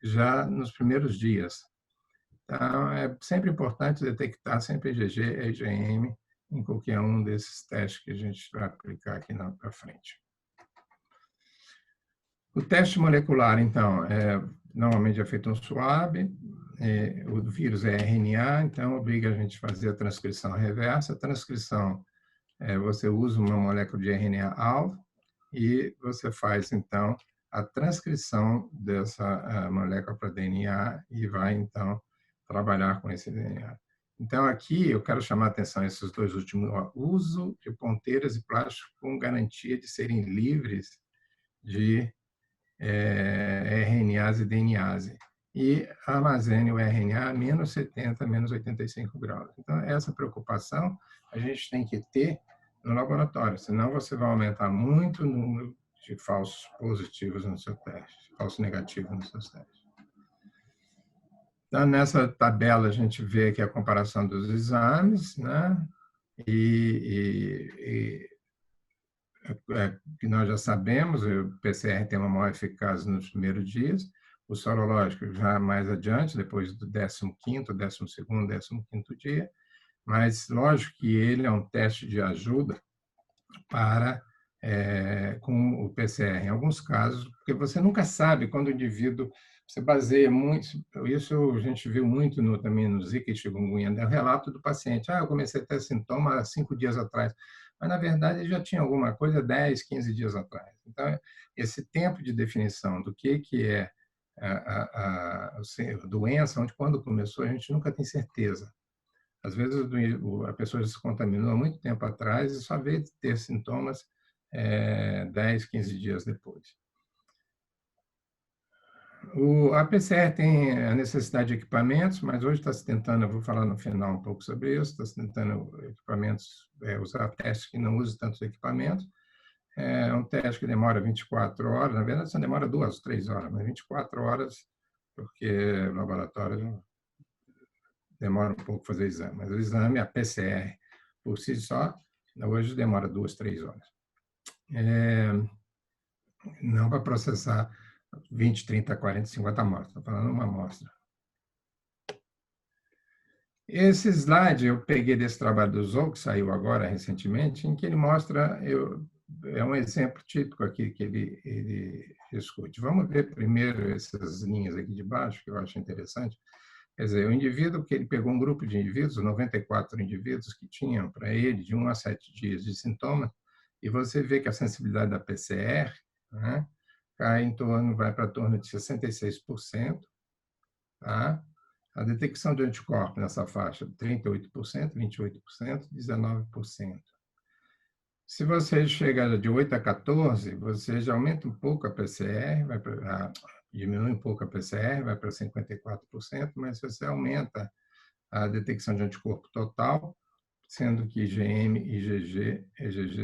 já nos primeiros dias. Então, é sempre importante detectar sempre IgG e IgM em qualquer um desses testes que a gente vai aplicar aqui para frente. O teste molecular, então, normalmente é feito um swab, o vírus é RNA, então obriga a gente a fazer a transcrição reversa. A transcrição, você usa uma molécula de RNA-alvo e você faz, então, a transcrição dessa molécula para DNA e vai, então, trabalhar com esse DNA. Então, aqui eu quero chamar a atenção a esses dois últimos, uso de ponteiras e plástico com garantia de serem livres de RNase e DNase, e armazene o RNA a menos 70, menos 85 graus. Então, essa preocupação a gente tem que ter no laboratório, senão você vai aumentar muito o número de falsos positivos no seu teste, falsos negativos nos seus testes. Então, nessa tabela, a gente vê aqui a comparação dos exames, né? Que nós já sabemos, o PCR tem uma maior eficácia nos primeiros dias, o sorológico já mais adiante, depois do 15º, 12º, 15º dia, mas lógico que ele é um teste de ajuda para com o PCR, em alguns casos, porque você nunca sabe quando o indivíduo, você baseia muito, isso a gente viu muito também no Zika e chikungunya, o relato do paciente, eu comecei a ter sintoma há 5 dias atrás, mas na verdade já tinha alguma coisa 10, 15 dias atrás. Então, esse tempo de definição do que é a doença, onde quando começou, a gente nunca tem certeza. Às vezes a pessoa se contaminou há muito tempo atrás e só veio ter sintomas 10, 15 dias depois. A PCR tem a necessidade de equipamentos, mas hoje está se tentando, eu vou falar no final um pouco sobre isso, está se tentando equipamentos, usar testes que não usem tantos equipamentos. É um teste que demora 24 horas, na verdade só demora 2, 3 horas, mas 24 horas, porque o laboratório demora um pouco fazer o exame. Mas o exame, a PCR, por si só, hoje demora 2, 3 horas. não para processar 20, 30, 40, 50 amostras. Estou falando uma amostra. Esse slide eu peguei desse trabalho do Zou, que saiu agora recentemente, em que ele mostra, é um exemplo típico aqui que ele discute. Vamos ver primeiro essas linhas aqui de baixo, que eu acho interessante. Quer dizer, o indivíduo, que ele pegou um grupo de indivíduos, 94 indivíduos que tinham para ele de 1 a 7 dias de sintomas, e você vê que a sensibilidade da PCR, né, vai para torno de 66%, tá? A detecção de anticorpos nessa faixa, 38%, 28%, 19%. Se você chega de 8 a 14, você já aumenta um pouco a PCR, diminui um pouco a PCR, vai para 54%, mas você aumenta a detecção de anticorpo total, sendo que IgM e IgG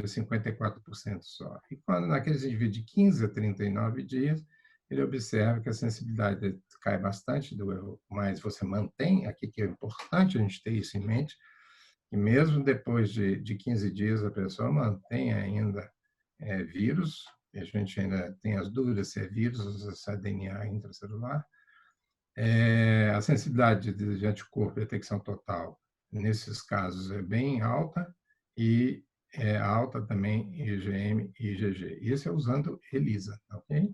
54% só. E quando naqueles indivíduos de 15 a 39 dias, ele observa que a sensibilidade cai bastante, mas você mantém, aqui que é importante a gente ter isso em mente, e mesmo depois de 15 dias a pessoa mantém ainda vírus, e a gente ainda tem as dúvidas se é vírus ou se é DNA intracelular. A sensibilidade de anticorpo e detecção total, nesses casos, é bem alta, e é alta também IgM e IgG. Isso é usando ELISA, ok?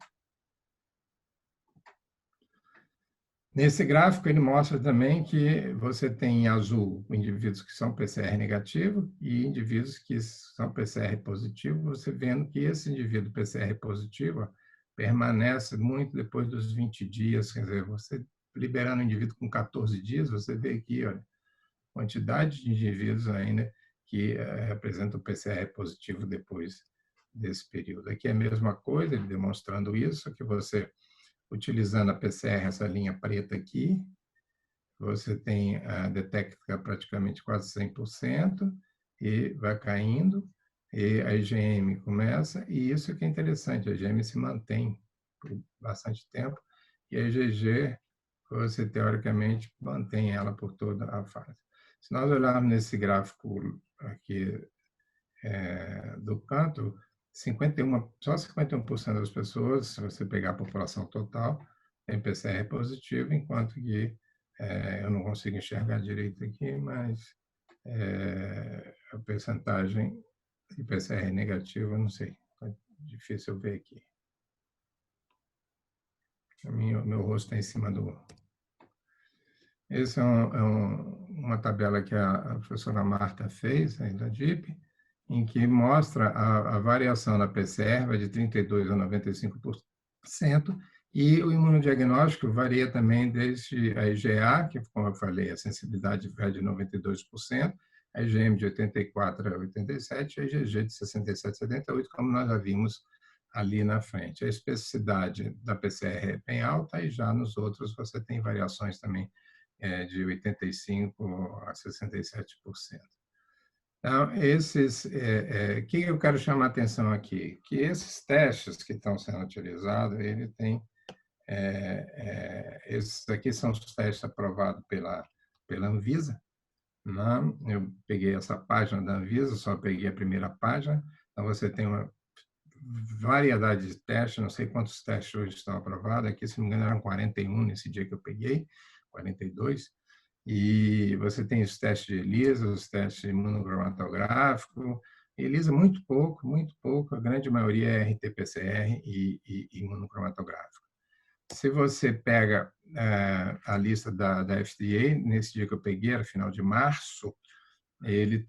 Nesse gráfico, ele mostra também que você tem em azul indivíduos que são PCR negativo e indivíduos que são PCR positivo, você vendo que esse indivíduo PCR positivo permanece muito depois dos 20 dias, quer dizer, você liberando o indivíduo com 14 dias, você vê aqui, olha, quantidade de indivíduos ainda que representam o PCR positivo depois desse período. Aqui é a mesma coisa, ele demonstrando isso, que você utilizando a PCR, essa linha preta aqui, você tem a detecta praticamente quase 100% e vai caindo, e a IgM começa, e isso que é interessante, a IgM se mantém por bastante tempo, e a IgG, você teoricamente mantém ela por toda a fase. Se nós olharmos nesse gráfico aqui do canto, só 51% das pessoas, se você pegar a população total, tem PCR positivo, enquanto que eu não consigo enxergar direito aqui, mas a percentagem de PCR negativa, não sei, é difícil eu ver aqui. Meu rosto está em cima do... Essa uma tabela que a professora Marta fez, aí da DIP, em que mostra a variação da PCR, vai de 32% a 95%, e o imunodiagnóstico varia também desde a IgA, que, como eu falei, a sensibilidade vai de 92%, a IgM de 84% a 87%, a IgG de 67% a 78%, como nós já vimos ali na frente. A especificidade da PCR é bem alta, e já nos outros você tem variações também de 85% a 67%. Então, o que eu quero chamar a atenção aqui? Que esses testes que estão sendo utilizados, ele tem, esses aqui são os testes aprovados pela Anvisa, né? Eu peguei essa página da Anvisa, só peguei a primeira página, então você tem uma variedade de testes, não sei quantos testes hoje estão aprovados, aqui, se não me engano, eram 41 nesse dia que eu peguei, 42, e você tem os testes de ELISA, os testes imunocromatográfico. ELISA, muito pouco, a grande maioria é RT-PCR e imunocromatográfico. Se você pega a lista da FDA, nesse dia que eu peguei, era final de março, eles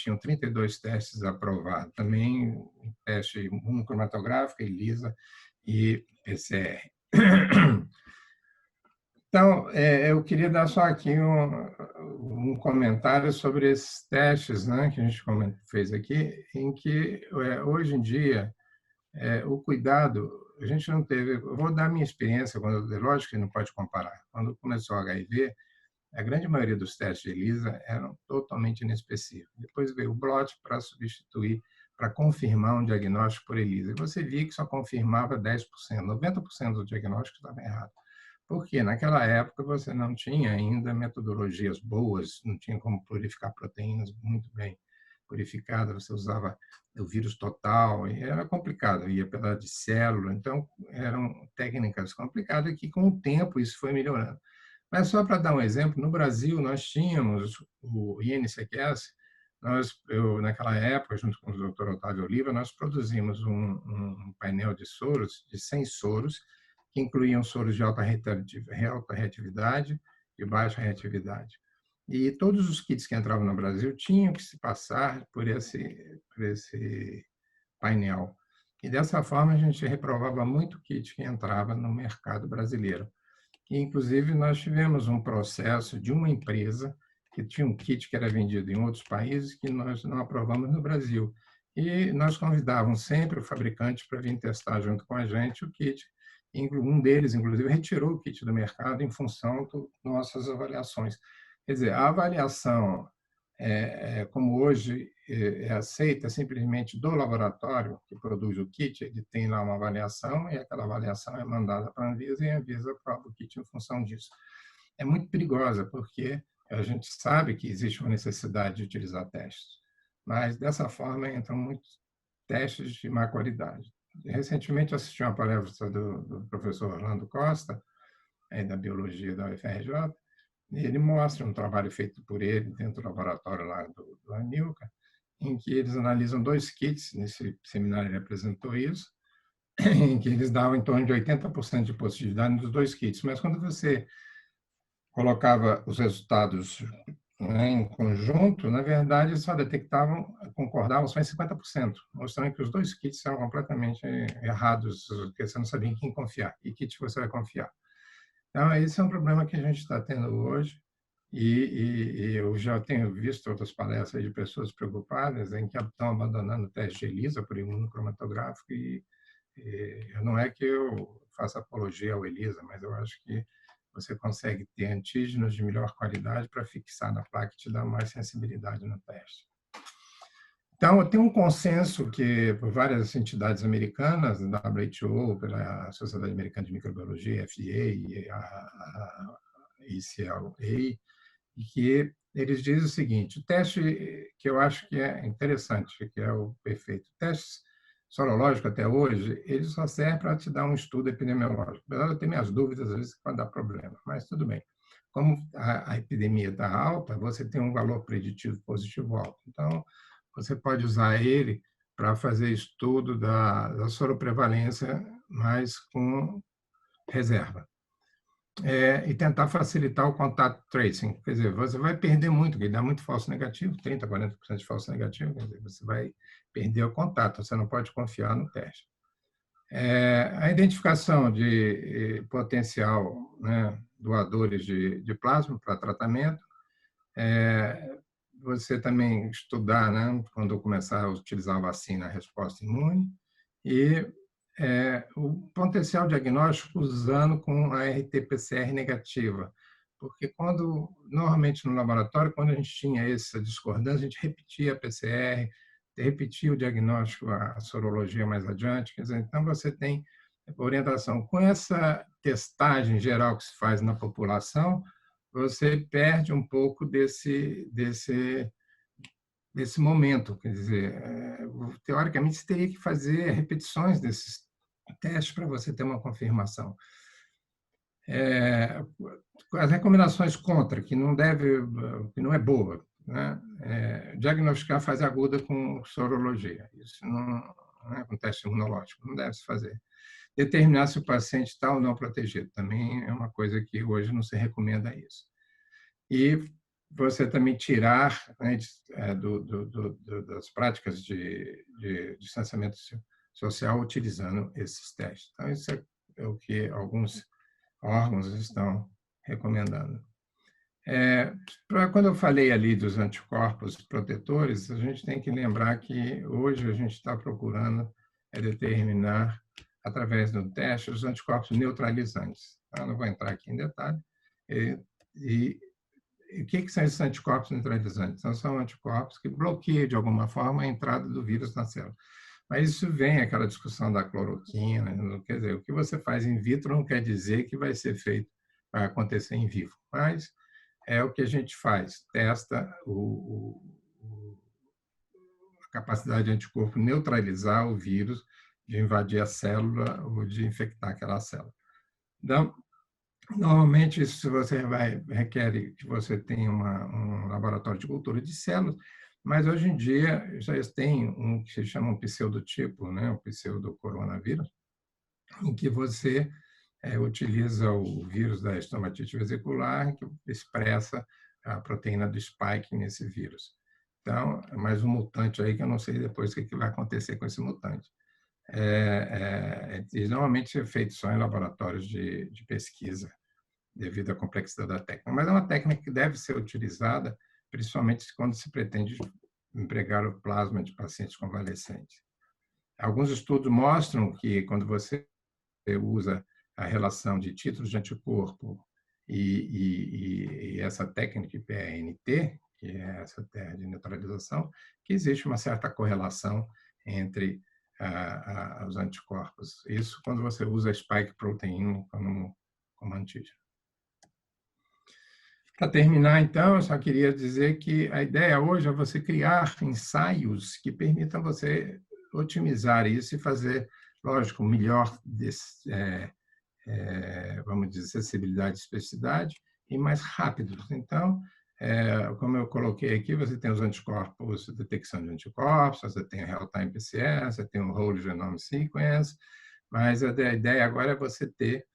tinham 32 testes aprovados, também teste imunocromatográfico, ELISA e PCR. Então, eu queria dar só aqui um comentário sobre esses testes, né, que a gente fez aqui, em que, hoje em dia, o cuidado, a gente não teve... Eu vou dar minha experiência, lógico que não pode comparar. Quando começou o HIV, a grande maioria dos testes de ELISA eram totalmente inespecíficos. Depois veio o blot para substituir, para confirmar um diagnóstico por ELISA. E você via que só confirmava 10%, 90% do diagnóstico estava errado. Porque naquela época você não tinha ainda metodologias boas, não tinha como purificar proteínas muito bem. purificada, você usava o vírus total, e era complicado, ia pela de célula, então eram técnicas complicadas que com o tempo isso foi melhorando. Mas só para dar um exemplo, no Brasil nós tínhamos o INCQS, naquela época, junto com o Dr. Otávio Oliva, nós produzimos um painel de soros, de 100 soros, que incluíam soros de alta reatividade e baixa reatividade. E todos os kits que entravam no Brasil tinham que se passar por esse painel. E dessa forma a gente reprovava muito kit que entrava no mercado brasileiro. E, inclusive, nós tivemos um processo de uma empresa que tinha um kit que era vendido em outros países que nós não aprovamos no Brasil. E nós convidávamos sempre o fabricante para vir testar junto com a gente o kit. Um deles, inclusive, retirou o kit do mercado em função das nossas avaliações. Quer dizer, a avaliação, como hoje é aceita simplesmente do laboratório que produz o kit, ele tem lá uma avaliação e aquela avaliação é mandada para a Anvisa e a Anvisa aprova o kit em função disso. É muito perigosa, porque a gente sabe que existe uma necessidade de utilizar testes, mas dessa forma entram muitos testes de má qualidade. Recentemente assisti uma palestra do professor Orlando Costa, da Biologia da UFRJ, e ele mostra um trabalho feito por ele dentro do laboratório lá do Anilca, em que eles analisam 2 kits, nesse seminário ele apresentou isso, em que eles davam em torno de 80% de positividade nos 2 kits, mas quando você colocava os resultados, né, em conjunto, na verdade, só concordavam só em 50%, mostrando que os 2 kits eram completamente errados, porque você não sabia em quem confiar, e que kit você vai confiar. Então, esse é um problema que a gente está tendo hoje, e eu já tenho visto outras palestras de pessoas preocupadas em que estão abandonando o teste de ELISA por imunocromatográfico, e não é que eu faça apologia ao ELISA, mas eu acho que você consegue ter antígenos de melhor qualidade para fixar na placa e te dar mais sensibilidade no teste. Então, tem um consenso que, por várias entidades americanas, a WHO, pela Sociedade Americana de Microbiologia, FDA, e a ECLA, e que eles dizem o seguinte: o teste que eu acho que é interessante, que é o perfeito, o teste sorológico até hoje, ele só serve para te dar um estudo epidemiológico. Apesar de eu ter minhas dúvidas, às vezes pode dar problema, mas tudo bem. Como a epidemia está alta, você tem um valor preditivo positivo alto. Então, você pode usar ele para fazer estudo da soroprevalência, mas com reserva. E tentar facilitar o contato tracing. Quer dizer, você vai perder muito, porque dá muito falso negativo, 30%, 40% de falso negativo, quer dizer, você vai perder o contato, você não pode confiar no teste. A identificação de potencial, né, doadores de plasma para tratamento, você também estudar, né, quando começar a utilizar a vacina, a resposta imune, e o potencial diagnóstico usando com a RT-PCR negativa, porque normalmente no laboratório, quando a gente tinha essa discordância, a gente repetia a PCR, repetia o diagnóstico, a sorologia mais adiante, quer dizer, então você tem orientação. Com essa testagem geral que se faz na população, você perde um pouco desse momento, quer dizer, teoricamente você teria que fazer repetições desses testes para você ter uma confirmação. As recomendações contra, que não é boa, né? Diagnosticar fase aguda com sorologia, isso não é com teste imunológico, não deve se fazer. Determinar se o paciente está ou não protegido, também é uma coisa que hoje não se recomenda isso. E você também tirar, né, das práticas de distanciamento social utilizando esses testes. Então, isso é o que alguns órgãos estão recomendando. Quando eu falei ali dos anticorpos protetores, a gente tem que lembrar que hoje a gente está procurando determinar, através do teste, os anticorpos neutralizantes. Eu não vou entrar aqui em detalhe. E o que são esses anticorpos neutralizantes? São anticorpos que bloqueiam, de alguma forma, a entrada do vírus na célula. Mas isso vem aquela discussão da cloroquina, quer dizer, o que você faz in vitro não quer dizer que vai ser feito para acontecer em vivo, mas é o que a gente faz, testa capacidade de anticorpo neutralizar o vírus, de invadir a célula ou de infectar aquela célula. Então, normalmente, isso requer que você tenha um laboratório de cultura de células, mas hoje em dia já tem um que se chama um pseudotipo, né, o pseudocoronavírus, em que você utiliza o vírus da estomatite vesicular, que expressa a proteína do spike nesse vírus. Então, é mais um mutante aí que eu não sei depois o que vai acontecer com esse mutante. Normalmente é feito só em laboratórios de pesquisa, devido à complexidade da técnica. Mas é uma técnica que deve ser utilizada, principalmente quando se pretende empregar o plasma de pacientes convalescentes. Alguns estudos mostram que quando você usa a relação de títulos de anticorpo e essa técnica PRNT, que é essa técnica de neutralização, que existe uma certa correlação entre os anticorpos. Isso quando você usa a spike protein como antígeno. Para terminar, então, eu só queria dizer que a ideia hoje é você criar ensaios que permitam você otimizar isso e fazer, lógico, melhor, vamos dizer, acessibilidade e especificidade, e mais rápidos. Então, como eu coloquei aqui, você tem os anticorpos, detecção de anticorpos, você tem o Real-Time PCR, você tem o Whole Genome Sequence, mas a ideia agora é você ter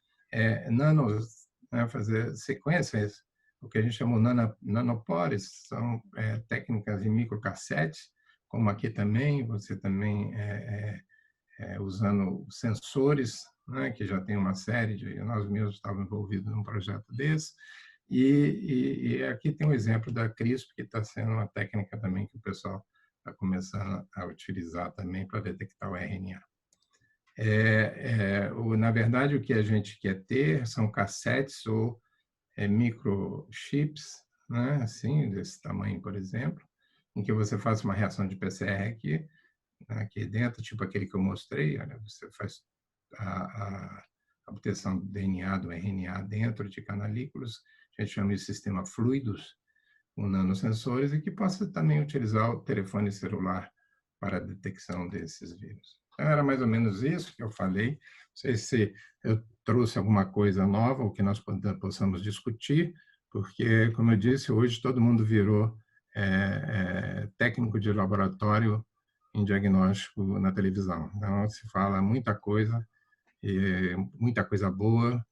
nanos, né, fazer sequências, o que a gente chama de nanopores, são técnicas em microcassetes, como aqui também, você também usando sensores, né, que já tem uma série nós mesmos estávamos envolvidos num projeto desse, e aqui tem um exemplo da CRISPR, que está sendo uma técnica também que o pessoal está começando a utilizar também para detectar o RNA. Na verdade, o que a gente quer ter são cassetes ou microchips, né, assim, desse tamanho, por exemplo, em que você faz uma reação de PCR aqui dentro, tipo aquele que eu mostrei, olha, você faz a obtenção do DNA, do RNA dentro de canalículas, a gente chama de sistema fluidos, com nanosensores, e que possa também utilizar o telefone celular para a detecção desses vírus. Então, era mais ou menos isso que eu falei. Não sei se eu trouxe alguma coisa nova, ou que nós possamos discutir, porque, como eu disse, hoje todo mundo virou técnico de laboratório em diagnóstico na televisão. Então, se fala muita coisa boa,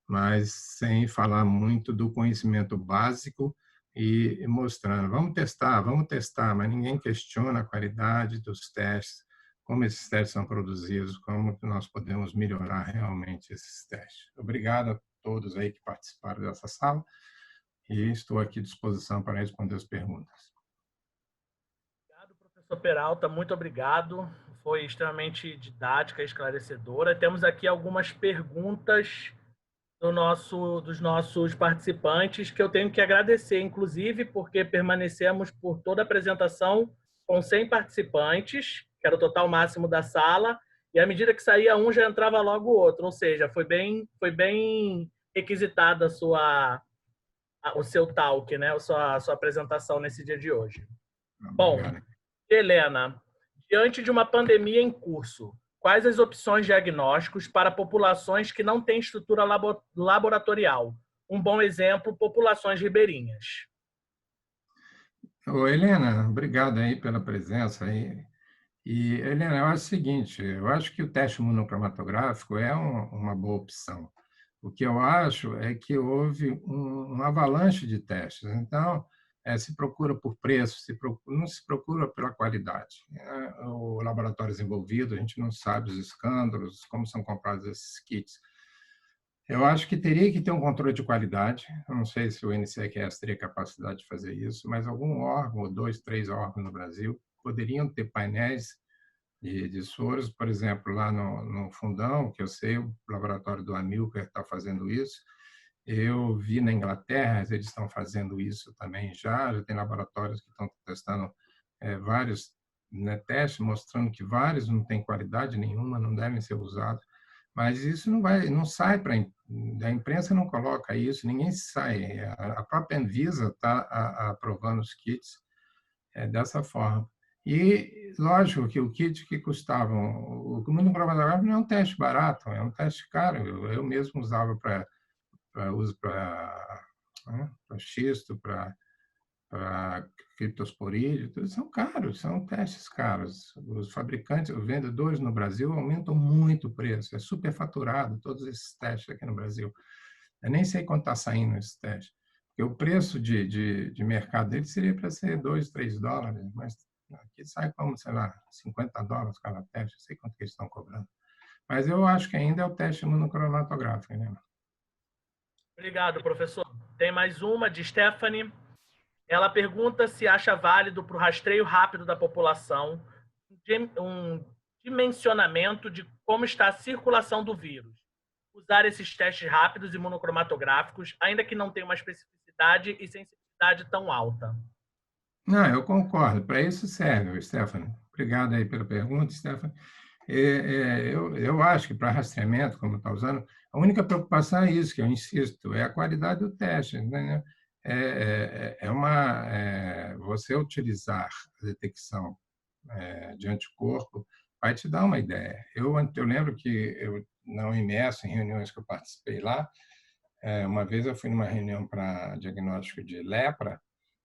mas sem falar muito do conhecimento básico e mostrando, vamos testar, mas ninguém questiona a qualidade dos testes, como esses testes são produzidos, como nós podemos melhorar realmente esses testes. Obrigado a todos aí que participaram dessa sala e estou aqui à disposição para responder as perguntas. Obrigado, professor Peralta, muito obrigado. Foi extremamente didática e esclarecedora. Temos aqui algumas perguntas dos nossos participantes, que eu tenho que agradecer, inclusive, porque permanecemos por toda a apresentação com 100 participantes, que era o total máximo da sala, e à medida que saía um, já entrava logo o outro, ou seja, foi bem requisitada o seu talk, né? A sua apresentação nesse dia de hoje. Bom, Helena, diante de uma pandemia em curso, quais as opções diagnósticos para populações que não têm estrutura laboratorial? Um bom exemplo, populações ribeirinhas. Ô, Helena, obrigado aí pela presença aí. E, Helena, eu acho o seguinte, eu acho que o teste imunocromatográfico é uma boa opção. O que eu acho é que houve uma avalanche de testes. Então, se procura por preço, não se procura pela qualidade. O laboratório envolvido, a gente não sabe os escândalos, como são comprados esses kits. Eu acho que teria que ter um controle de qualidade. Eu não sei se o NCQS teria capacidade de fazer isso, mas algum órgão, ou 2, 3 órgãos no Brasil, poderiam ter painéis de soros, por exemplo, lá no Fundão, que eu sei, o laboratório do Amilcar está fazendo isso. Eu vi na Inglaterra, eles estão fazendo isso também já tem laboratórios que estão testando vários testes, mostrando que vários não têm qualidade nenhuma, não devem ser usados. Mas isso não sai para a imprensa, não coloca isso, ninguém sai. A própria Anvisa está aprovando os kits dessa forma. E, lógico, que o kit que custava, o imunocromatográfico não é um teste barato, é um teste caro. Eu mesmo usava para uso para xisto, para criptosporídeo, tudo são caros, são testes caros. Os fabricantes, os vendedores no Brasil aumentam muito o preço, é superfaturado todos esses testes aqui no Brasil. Eu nem sei quanto está saindo esse teste, porque o preço de mercado dele seria para ser $2, $3, mas aqui sai como, sei lá, $50 cada teste, não sei quanto que eles estão cobrando. Mas eu acho que ainda é o teste imunocromatográfico, né? Obrigado, professor. Tem mais uma de Stephanie. Ela pergunta se acha válido para o rastreio rápido da população um dimensionamento de como está a circulação do vírus. Usar esses testes rápidos imunocromatográficos, ainda que não tenha uma especificidade e sensibilidade tão alta. Não, eu concordo. Para isso serve, Stephanie. Obrigado aí pela pergunta, Stephanie. Eu acho que para rastreamento, como está usando, a única preocupação é isso, que eu insisto, é a qualidade do teste, né? Você utilizar a detecção de anticorpo vai te dar uma ideia. Eu lembro que na OMS, em reuniões que eu participei lá, uma vez eu fui numa reunião para diagnóstico de lepra,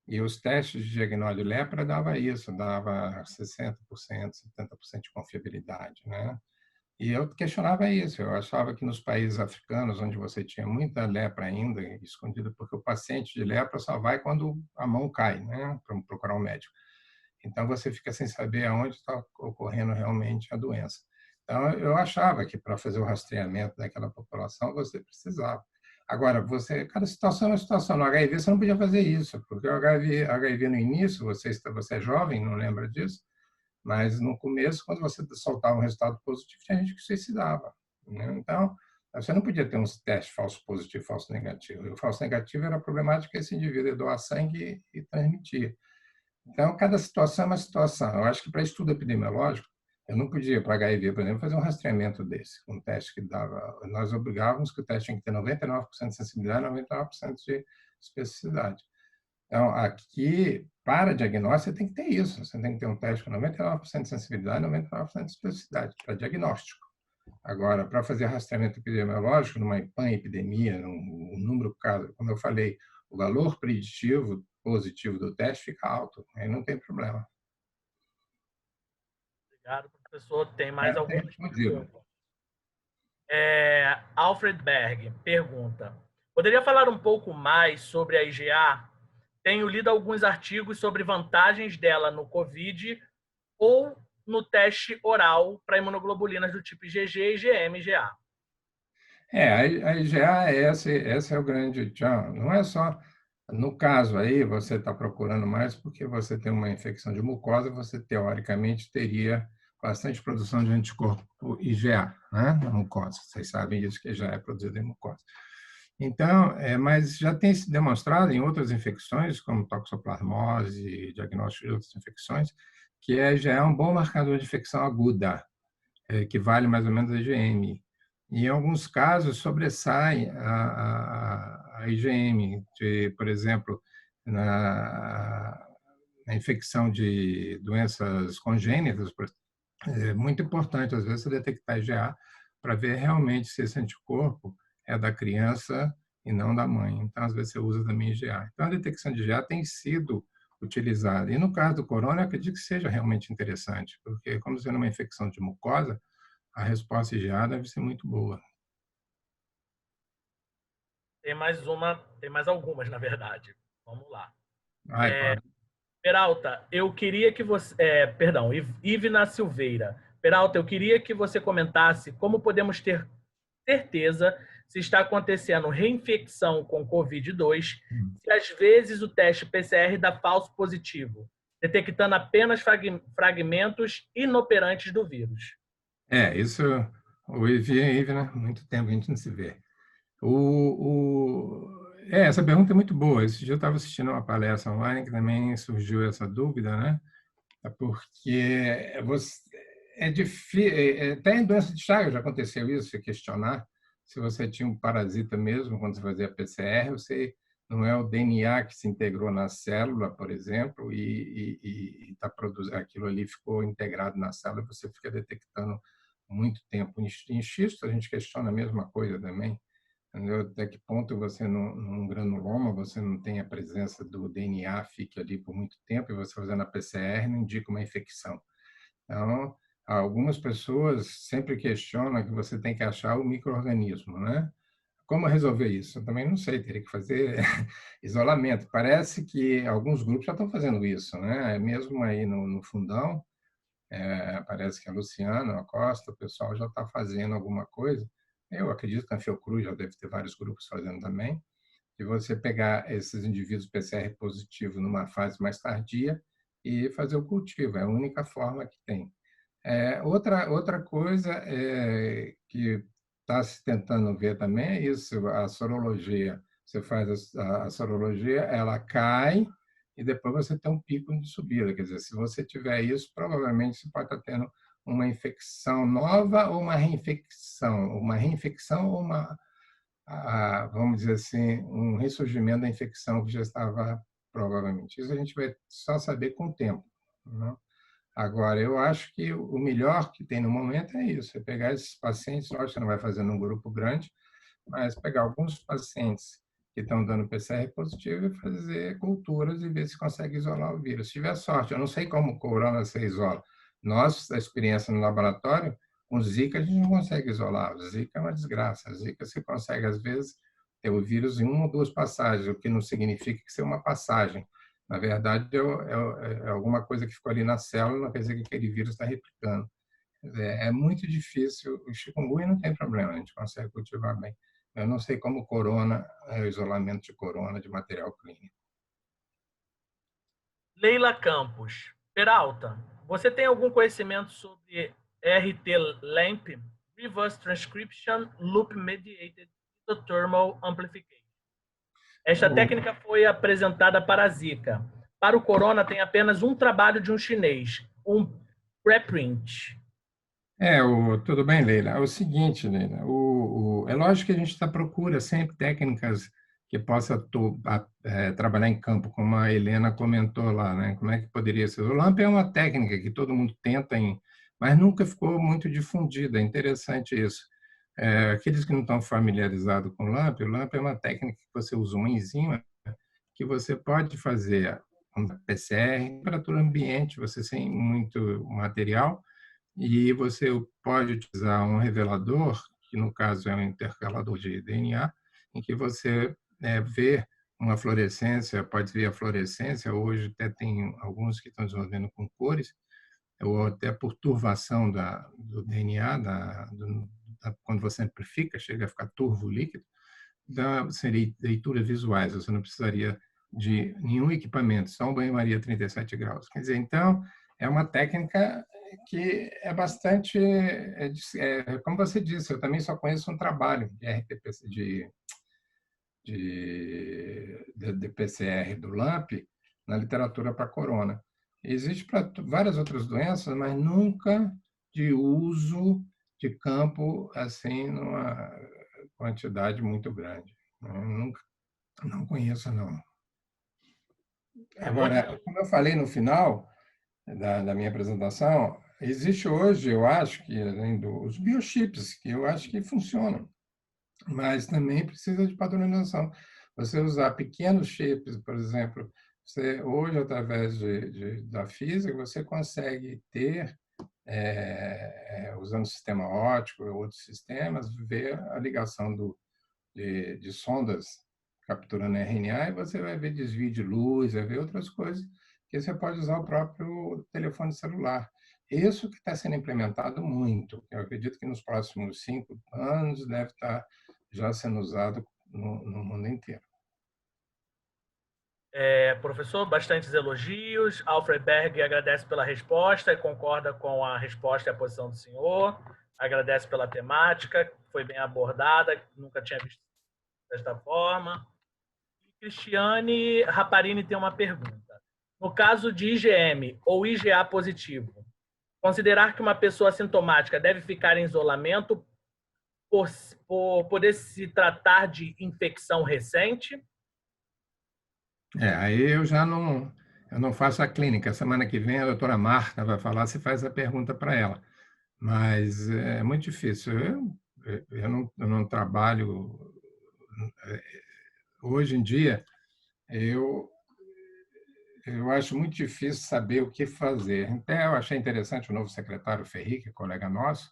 e os testes de diagnóstico de lepra dava isso, dava 60%, 70% de confiabilidade, né? E eu questionava isso, eu achava que nos países africanos, onde você tinha muita lepra ainda escondida, porque o paciente de lepra só vai quando a mão cai, né, para procurar um médico. Então você fica sem saber aonde está ocorrendo realmente a doença. Então eu achava que para fazer o rastreamento daquela população você precisava. Agora, cada situação é uma situação. No HIV você não podia fazer isso, porque o HIV no início, você é jovem, não lembra disso, mas no começo, quando você soltava um resultado positivo, tinha gente que suicidava, né? Então, você não podia ter um teste falso positivo, falso negativo. E o falso negativo era problemático que esse indivíduo ia doar sangue e transmitir. Então, cada situação é uma situação. Eu acho que para estudo epidemiológico, eu não podia, para HIV, por exemplo, fazer um rastreamento desse, um teste que dava. Nós obrigávamos que o teste tinha que ter 99% de sensibilidade e 99% de especificidade. Então, aqui, para diagnóstico, você tem que ter isso. Você tem que ter um teste com 99% de sensibilidade e 99% de especificidade, para diagnóstico. Agora, para fazer rastreamento epidemiológico, numa pan-epidemia, num número, como eu falei, o valor preditivo positivo do teste fica alto, aí não tem problema. Obrigado, professor. Tem mais algumas perguntas. Alfred Berg pergunta: poderia falar um pouco mais sobre a IgA? Tenho lido alguns artigos sobre vantagens dela no COVID ou no teste oral para imunoglobulinas do tipo IgG, IgM e IgA. A IgA, esse é o grande tchan. Não é só, no caso aí, você está procurando mais porque você tem uma infecção de mucosa, você teoricamente teria bastante produção de anticorpo IgA, né, na mucosa. Vocês sabem isso, que já é produzido em mucosa. Então, mas já tem se demonstrado em outras infecções, como toxoplasmose, diagnóstico de outras infecções, que a IgA é um bom marcador de infecção aguda, que vale mais ou menos a IgM. E, em alguns casos, sobressai a IgM, por exemplo, na infecção de doenças congênitas. É muito importante, às vezes, você detectar IgA para ver realmente se esse anticorpo é da criança e não da mãe. Então, às vezes, você usa também IgA. Então, a detecção de IgA tem sido utilizada. E, no caso do corona, eu acredito que seja realmente interessante, porque, como sendo uma infecção de mucosa, a resposta IgA deve ser muito boa. Tem mais algumas, na verdade. Vamos lá. Pode. Peralta, eu queria que você. Perdão, Ivna Silveira. Peralta, eu queria que você comentasse como podemos ter certeza se está acontecendo reinfecção com Covid-2, se às vezes o teste PCR dá falso positivo, detectando apenas fragmentos inoperantes do vírus. Isso, o Ivna, muito tempo a gente não se vê. Essa pergunta é muito boa. Esse dia eu estava assistindo uma palestra online que também surgiu essa dúvida, né? Porque é difícil, até em doença de Chagas já aconteceu isso, se questionar se você tinha um parasita mesmo quando você fazia PCR, você não é o DNA que se integrou na célula, por exemplo, e tá produzindo, aquilo ali ficou integrado na célula, você fica detectando muito tempo. Em xisto, a gente questiona a mesma coisa também, entendeu? Até que ponto você, num granuloma, você não tem a presença do DNA, fique ali por muito tempo, e você fazendo a PCR não indica uma infecção. Então, algumas pessoas sempre questionam que você tem que achar o micro-organismo, né? Como resolver isso? Eu também não sei, teria que fazer isolamento. Parece que alguns grupos já estão fazendo isso, né? Mesmo aí no fundão, parece que a Luciana, a Costa, o pessoal já está fazendo alguma coisa. Eu acredito que a Fiocruz já deve ter vários grupos fazendo também, de você pegar esses indivíduos PCR positivos numa fase mais tardia e fazer o cultivo. É a única forma que tem. Outra coisa que está se tentando ver também é isso, a sorologia. Você faz a sorologia, ela cai e depois você tem um pico de subida. Quer dizer, se você tiver isso, provavelmente você pode estar tendo uma infecção nova ou uma reinfecção. Uma reinfecção ou vamos dizer assim, um ressurgimento da infecção que já estava provavelmente. Isso a gente vai só saber com o tempo, né? Agora, eu acho que o melhor que tem no momento é isso, é pegar esses pacientes, lógico que você não vai fazer num grupo grande, mas pegar alguns pacientes que estão dando PCR positivo e fazer culturas e ver se consegue isolar o vírus. Se tiver sorte, eu não sei como o corona se isola. Nossa experiência no laboratório, com Zika a gente não consegue isolar. O Zika é uma desgraça. A Zika você consegue, às vezes, ter o vírus em uma ou duas passagens, o que não significa que seja uma passagem. Na verdade, é alguma coisa que ficou ali na célula, não quer dizer que aquele vírus está replicando. É muito difícil. O chikungunya não tem problema, a gente consegue cultivar bem. Eu não sei como corona, o isolamento de corona de material clínico. Leila Campos. Peralta, você tem algum conhecimento sobre RT-LAMP, Reverse Transcription Loop Mediated Endothermal Amplification? Esta técnica foi apresentada para a Zika. Para o corona, tem apenas um trabalho de um chinês, um preprint. Tudo bem, Leila. É o seguinte, Leila, é lógico que a gente está à procura sempre técnicas que possa trabalhar em campo, como a Helena comentou lá, né? Como é que poderia ser? O LAMP é uma técnica que todo mundo tenta, mas nunca ficou muito difundida. É interessante isso. Aqueles que não estão familiarizados com o LAMP é uma técnica que você usa uma enzima que você pode fazer uma PCR, temperatura ambiente, você sem muito material, e você pode utilizar um revelador, que no caso é um intercalador de DNA, em que você vê uma fluorescência, pode ver a fluorescência, hoje até tem alguns que estão desenvolvendo com cores, ou até por turvação do DNA, quando você amplifica, chega a ficar turvo líquido, seria leituras visuais, você não precisaria de nenhum equipamento, só um banho-maria 37 graus. Quer dizer, então, é uma técnica que é bastante, como você disse, eu também só conheço um trabalho de RT-PCR, de PCR do LAMP na literatura para corona. Existe para várias outras doenças, mas nunca de uso de campo assim numa quantidade muito grande. Nunca, não conheço não. Agora, como eu falei no final da minha apresentação, existe hoje, eu acho que além dos biochips, que eu acho que funcionam, mas também precisa de padronização. Você usar pequenos chips, por exemplo, você hoje através da física você consegue ter usando o sistema óptico ou outros sistemas, ver a ligação de sondas capturando RNA e você vai ver desvio de luz, vai ver outras coisas que você pode usar o próprio telefone celular. Isso que está sendo implementado muito. Eu acredito que nos próximos 5 anos deve estar já sendo usado no mundo inteiro. Professor, bastantes elogios. Alfred Berg agradece pela resposta e concorda com a resposta e a posição do senhor. Agradece pela temática, foi bem abordada, nunca tinha visto desta forma. E Cristiane Raparini tem uma pergunta. No caso de IgM ou IgA positivo, considerar que uma pessoa assintomática deve ficar em isolamento por poder se tratar de infecção recente? Aí eu não faço a clínica. Semana que vem a doutora Marta vai falar, você faz a pergunta para ela. Mas é muito difícil. Eu não trabalho. Hoje em dia, eu, eu acho muito difícil saber o que fazer. Até eu achei interessante o novo secretário Ferri, que é colega nosso.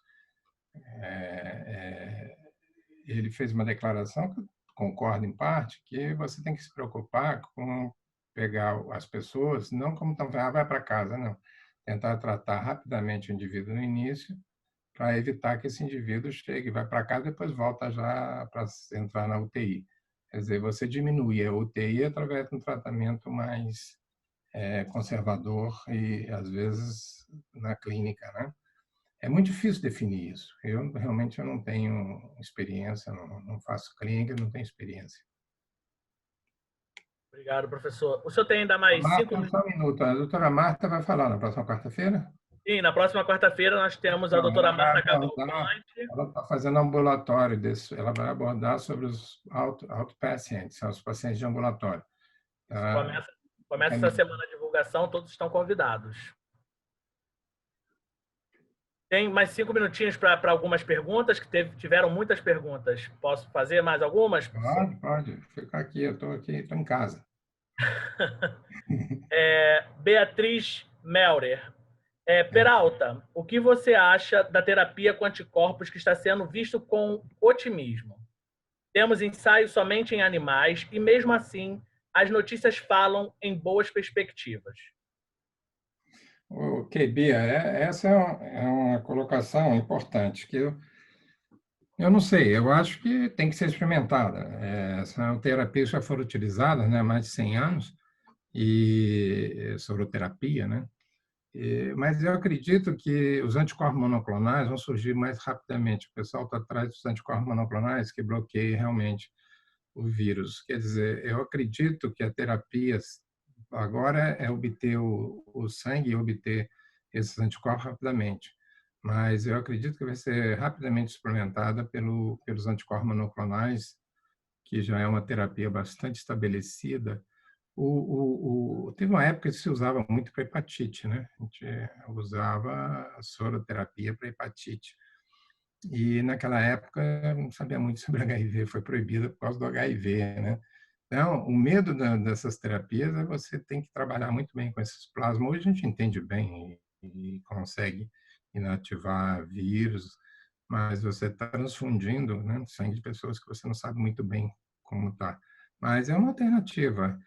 Ele fez uma declaração que eu concordo em parte, que você tem que se preocupar com pegar as pessoas, não como estão, vai para casa, não. Tentar tratar rapidamente o indivíduo no início, para evitar que esse indivíduo chegue, vai para casa e depois volta já para entrar na UTI. Quer dizer, você diminui a UTI através de um tratamento mais conservador e, às vezes, na clínica, né? É muito difícil definir isso. Eu realmente eu não tenho experiência, não faço clínica, não tenho experiência. Obrigado, professor. O senhor tem ainda A mais 5 Marta, minutos? só um minuto. A doutora Marta vai falar na próxima quarta-feira? Sim, na próxima quarta-feira nós temos a Então, doutora ela vai Marta abordar, Cavalcante. ela está fazendo ambulatório desse, ela vai abordar sobre os outpacientes, são os pacientes de ambulatório. Tá? Começa essa semana a divulgação, todos estão convidados. Tem mais 5 minutinhos para algumas perguntas, que tiveram muitas perguntas. Posso fazer mais algumas, professor? Pode. Ficar aqui, eu estou aqui, estou em casa. Beatriz Melrer. Peralta, o que você acha da terapia com anticorpos que está sendo visto com otimismo? Temos ensaios somente em animais e, mesmo assim, as notícias falam em boas perspectivas. Ok, Bia, essa é uma colocação importante, que eu não sei, eu acho que tem que ser experimentada. Essa terapia já foram utilizadas, né, há mais de 100 anos, e soroterapia, né? Mas eu acredito que os anticorpos monoclonais vão surgir mais rapidamente. O pessoal está atrás dos anticorpos monoclonais que bloqueiam realmente o vírus. Quer dizer, eu acredito que a terapia agora é obter o sangue e obter esses anticorpos rapidamente. Mas eu acredito que vai ser rapidamente suplementada pelos anticorpos monoclonais, que já é uma terapia bastante estabelecida. Teve uma época que se usava muito para hepatite, né? A gente usava a soroterapia para hepatite. E naquela época eu não sabia muito sobre HIV, foi proibida por causa do HIV, né? Então, o medo dessas terapias é você tem que trabalhar muito bem com esses plasmas. Hoje a gente entende bem e consegue inativar vírus, mas você está transfundindo, né, sangue de pessoas que você não sabe muito bem como está. Mas é uma alternativa.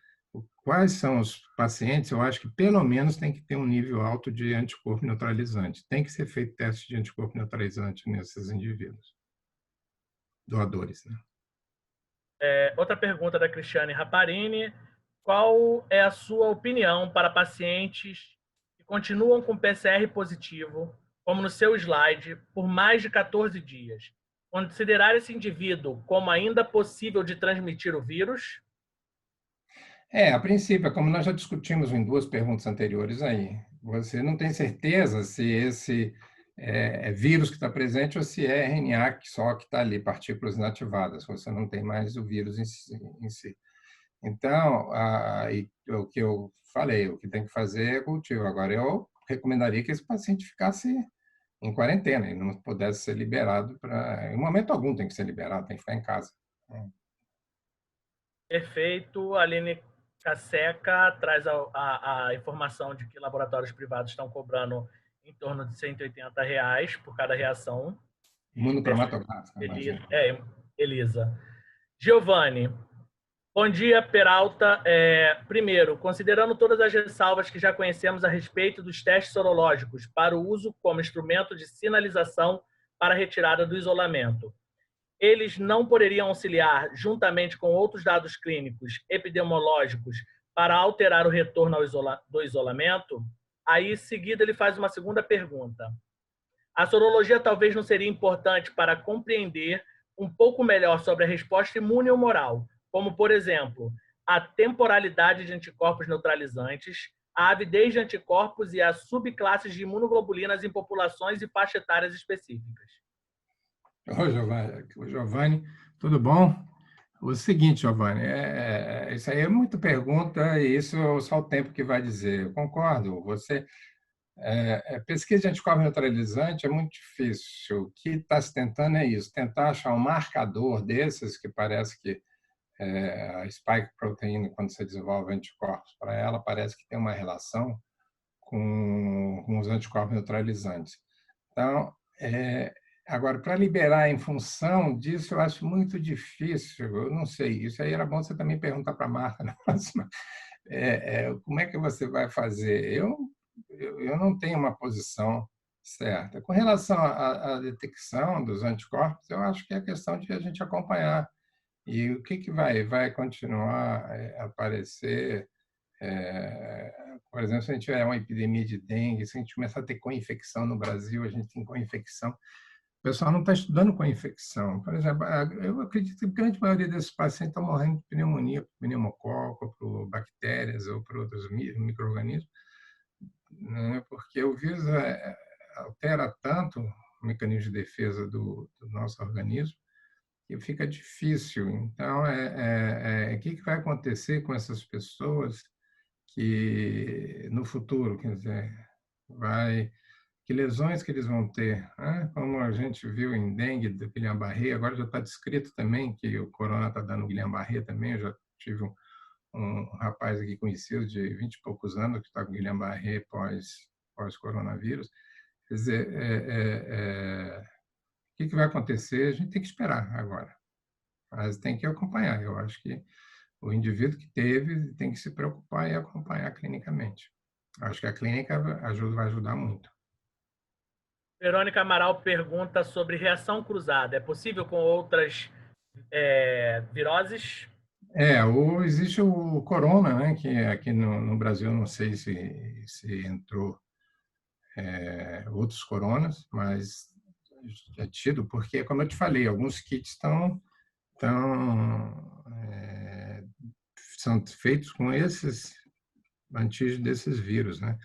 Quais são os pacientes? Eu acho que pelo menos tem que ter um nível alto de anticorpo neutralizante. Tem que ser feito teste de anticorpo neutralizante nesses indivíduos, doadores, né? Outra pergunta da Cristiane Raparini. Qual é a sua opinião para pacientes que continuam com PCR positivo, como no seu slide, por mais de 14 dias? Considerar esse indivíduo como ainda possível de transmitir o vírus? A princípio, como nós já discutimos em duas perguntas anteriores aí, você não tem certeza se esse é vírus que está presente ou se é RNA que só que está ali, partículas inativadas, você não tem mais o vírus em si. Então, o que eu falei, o que tem que fazer é cultivo. Agora, eu recomendaria que esse paciente ficasse em quarentena e não pudesse ser liberado para... Em momento algum tem que ser liberado, tem que ficar em casa. Perfeito. A Aline Caseca traz a informação de que laboratórios privados estão cobrando em torno de R$ 180 por cada reação. Imunocromatográfica, imagina. Elisa. Giovanni, bom dia, Peralta. Primeiro, considerando todas as ressalvas que já conhecemos a respeito dos testes sorológicos para o uso como instrumento de sinalização para a retirada do isolamento, eles não poderiam auxiliar, juntamente com outros dados clínicos epidemiológicos, para alterar o retorno do isolamento? Aí, em seguida, ele faz uma segunda pergunta. A sorologia talvez não seria importante para compreender um pouco melhor sobre a resposta imune humoral, como, por exemplo, a temporalidade de anticorpos neutralizantes, a avidez de anticorpos e as subclasses de imunoglobulinas em populações e faixas etárias específicas. Oi, Giovanni, tudo bom? O seguinte, Giovanni, isso aí é muita pergunta e isso só o tempo que vai dizer. Eu concordo. Pesquisa de anticorpo neutralizante é muito difícil. O que está se tentando é isso, tentar achar um marcador desses que parece que a spike proteína, quando você desenvolve anticorpos para ela, parece que tem uma relação com os anticorpos neutralizantes. Então, agora, para liberar em função disso, eu acho muito difícil. Eu não sei. Isso aí era bom você também perguntar para a Marta na próxima. Como é que você vai fazer? Eu não tenho uma posição certa. Com relação à detecção dos anticorpos, eu acho que é questão de a gente acompanhar. E o que vai continuar a aparecer? Por exemplo, se a gente tiver uma epidemia de dengue, se a gente começar a ter co-infecção no Brasil, a gente tem co-infecção. O pessoal não está estudando co-infecção. Por exemplo, eu acredito que a grande maioria desses pacientes estão morrendo de pneumonia, por pneumococo, por bactérias ou por outros micro-organismos, né? Porque o vírus altera tanto o mecanismo de defesa do nosso organismo que fica difícil. Então, o que vai acontecer com essas pessoas que no futuro, quer dizer, que lesões que eles vão ter, né? Como a gente viu em dengue do Guillain-Barré, agora já está descrito também que o corona está dando Guillain-Barré também. Eu já tive um rapaz aqui conhecido de 20 e poucos anos que está com Guillain-Barré pós-coronavírus. Quer dizer, o que vai acontecer? A gente tem que esperar agora, mas tem que acompanhar. Eu acho que o indivíduo que teve tem que se preocupar e acompanhar clinicamente. Acho que a clínica vai ajudar muito. Verônica Amaral pergunta sobre reação cruzada. É possível com outras viroses? Existe o corona, né, que aqui no Brasil não sei se entrou outros coronas, mas é tido, porque, como eu te falei, alguns kits são feitos com esses antígenos desses vírus, né?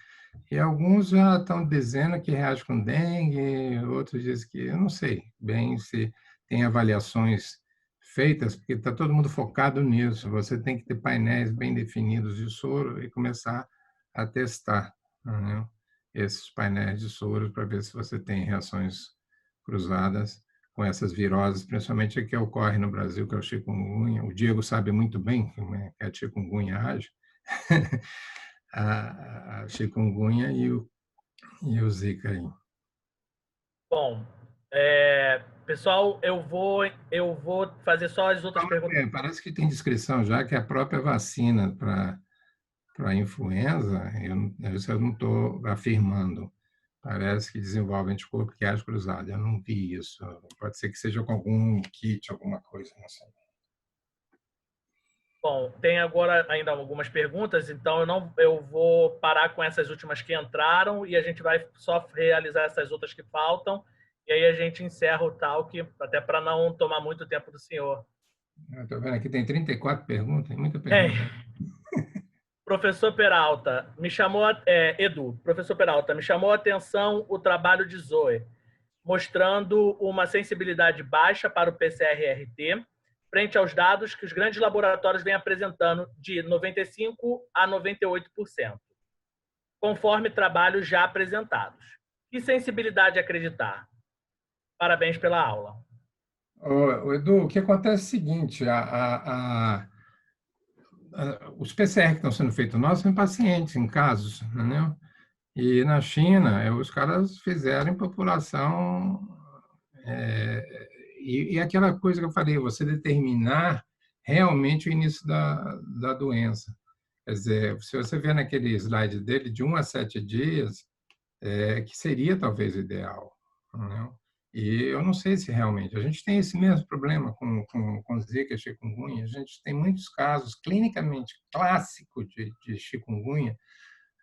E alguns já estão dizendo que reage com dengue, outros dizem que, eu não sei bem se tem avaliações feitas, porque está todo mundo focado nisso. Você tem que ter painéis bem definidos de soro e começar a testar, né, esses painéis de soro para ver se você tem reações cruzadas com essas viroses, principalmente a que ocorre no Brasil, que é o chikungunya. O Diego sabe muito bem como é que a chikungunya age. A chikungunya e o Zika aí. Bom, pessoal, eu vou fazer só as outras perguntas. Parece que tem descrição já que a própria vacina para a influenza, isso eu não estou afirmando, parece que desenvolve anticorpo que age cruzado. Eu não vi isso. Pode ser que seja com algum kit, alguma coisa, não sei. Bom, tem agora ainda algumas perguntas, então eu vou parar com essas últimas que entraram e a gente vai só realizar essas outras que faltam, e aí a gente encerra o talk, até para não tomar muito tempo do senhor. Estou vendo aqui, tem 34 perguntas, muita pergunta. Professor Peralta, professor Peralta, me chamou a atenção o trabalho de Zoe, mostrando uma sensibilidade baixa para o PCR-RT, frente aos dados que os grandes laboratórios vêm apresentando de 95% a 98%, conforme trabalhos já apresentados. Que sensibilidade acreditar? Parabéns pela aula. Edu, o que acontece é o seguinte, os PCR que estão sendo feitos nós são em pacientes, em casos, né? E na China, os caras fizeram em população. E aquela coisa que eu falei, você determinar realmente o início da doença. Quer dizer, se você vê naquele slide dele, de 1 a 7 dias, que seria talvez o ideal. Né? E eu não sei se realmente. A gente tem esse mesmo problema com Zika e chikungunya. A gente tem muitos casos clinicamente clássicos de chikungunya,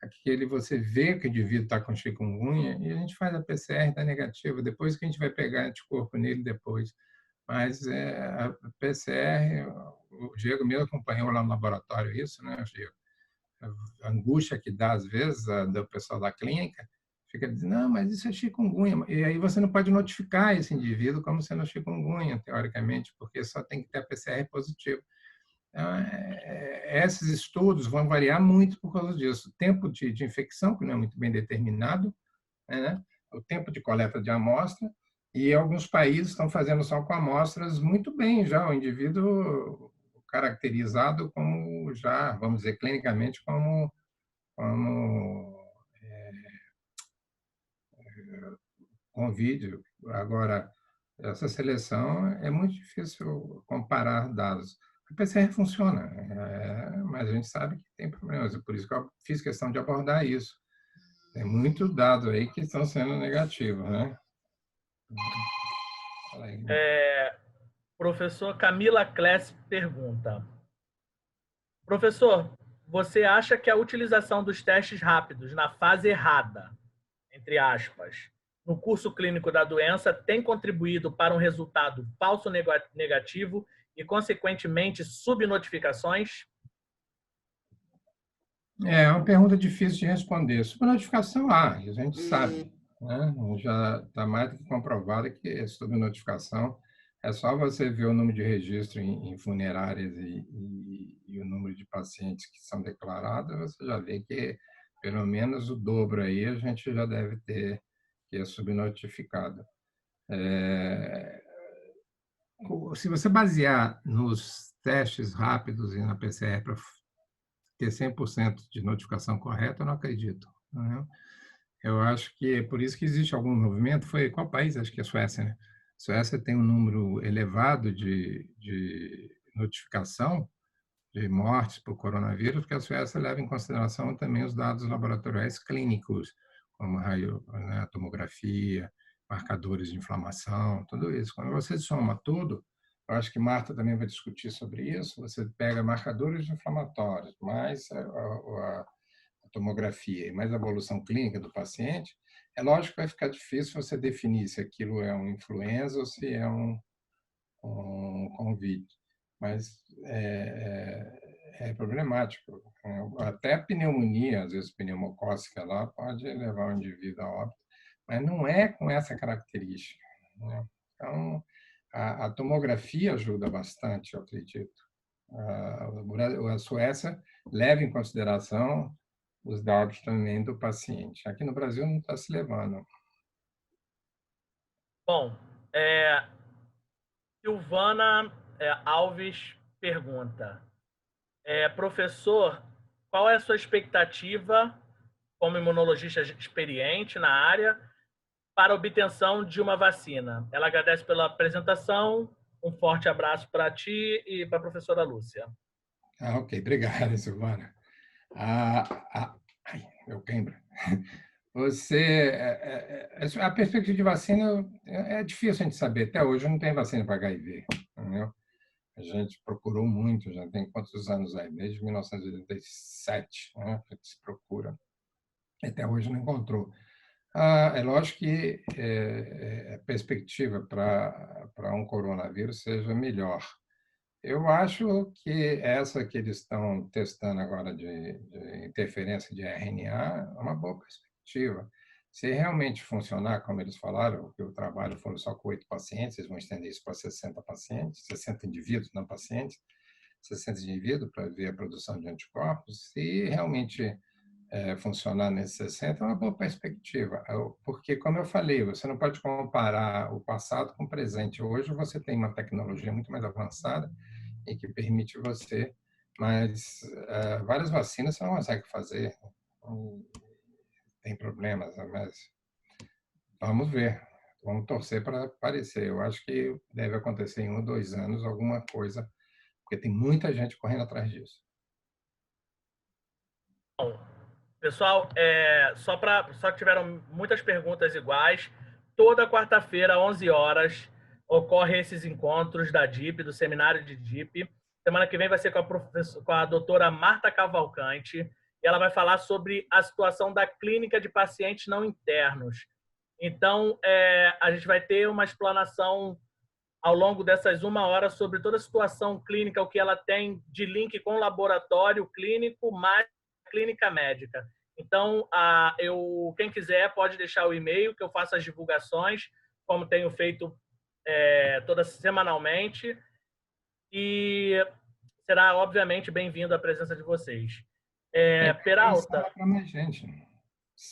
aquele você vê que o indivíduo está com chikungunya e a gente faz a PCR, está negativa, depois que a gente vai pegar anticorpo nele depois. Mas a PCR, o Diego mesmo acompanhou lá no laboratório isso, né, Diego? A angústia que dá, às vezes, do pessoal da clínica, fica dizendo, não, mas isso é chikungunya. E aí você não pode notificar esse indivíduo como sendo chikungunya, teoricamente, porque só tem que ter a PCR positivo. Então, esses estudos vão variar muito por causa disso. O tempo de infecção, que não é muito bem determinado, né? O tempo de coleta de amostra, e alguns países estão fazendo só com amostras muito bem já, o indivíduo caracterizado como já, vamos dizer, clinicamente como com vídeo. Agora, essa seleção é muito difícil comparar dados. A PCR funciona, mas a gente sabe que tem problemas, e por isso que eu fiz questão de abordar isso. Tem muito dado aí que estão sendo negativos, né? Professor Camila Kless pergunta: professor, você acha que a utilização dos testes rápidos na fase errada, entre aspas, no curso clínico da doença tem contribuído para um resultado falso negativo e, consequentemente, subnotificações? É uma pergunta difícil de responder. Subnotificação, a gente sabe, né? Já está mais do que comprovado que subnotificação é só você ver o número de registro em funerárias e o número de pacientes que são declarados, você já vê que pelo menos o dobro aí a gente já deve ter que é subnotificado. Se você basear nos testes rápidos e na PCR para ter 100% de notificação correta, eu não acredito. Né? Eu acho que é por isso que existe algum movimento. Foi qual país? Acho que é a Suécia, né? A Suécia tem um número elevado de notificação de mortes por coronavírus, porque a Suécia leva em consideração também os dados laboratoriais clínicos, como raio, né, tomografia, marcadores de inflamação, tudo isso. Quando você soma tudo, eu acho que Marta também vai discutir sobre isso, você pega marcadores inflamatórios, mais a tomografia e mais a evolução clínica do paciente, é lógico que vai ficar difícil você definir se aquilo é um influenza ou se é um Covid. Mas é problemático. Até a pneumonia, às vezes pneumocócica lá, pode levar o indivíduo a óbito, mas não é com essa característica. Né? Então, a tomografia ajuda bastante, eu acredito. A Suécia leva em consideração os dados também do paciente. Aqui no Brasil não está se levando. Bom, Silvana Alves pergunta: professor, qual é a sua expectativa como imunologista experiente na área para a obtenção de uma vacina? Ela agradece pela apresentação. Um forte abraço para ti e para a professora Lúcia. Ok, obrigado, Silvana. Ai, meu cãibra. A perspectiva de vacina é difícil a gente saber. Até hoje não tem vacina para HIV. Entendeu? A gente procurou muito, já tem quantos anos aí? Desde 1987, né, que se procura. Até hoje não encontrou. É lógico que a perspectiva para um coronavírus seja melhor. Eu acho que essa que eles estão testando agora de interferência de RNA é uma boa perspectiva. Se realmente funcionar, como eles falaram, que o trabalho foram só com 8 pacientes, eles vão estender isso para 60 pacientes, 60 indivíduos, não pacientes, 60 indivíduos para ver a produção de anticorpos. Se realmente funcionar nesses 60, é uma boa perspectiva. Porque, como eu falei, você não pode comparar o passado com o presente. Hoje você tem uma tecnologia muito mais avançada e que permite você, mas várias vacinas você não consegue fazer. Tem problemas, mas vamos ver. Vamos torcer para aparecer. Eu acho que deve acontecer em 1 ou 2 anos alguma coisa, porque tem muita gente correndo atrás disso. Bom, pessoal, só que tiveram muitas perguntas iguais. Toda quarta-feira, 11 horas, ocorrem esses encontros da DIP, do seminário de DIP. Semana que vem vai ser com a doutora Marta Cavalcante, e ela vai falar sobre a situação da clínica de pacientes não internos. Então, a gente vai ter uma explanação ao longo dessas 1 hora sobre toda a situação clínica, o que ela tem de link com o laboratório clínico mais clínica médica. Então, quem quiser pode deixar o e-mail, que eu faço as divulgações, como tenho feito toda semanalmente. E será, obviamente, bem-vindo a presença de vocês. Tem Peralta. sala para mais gente.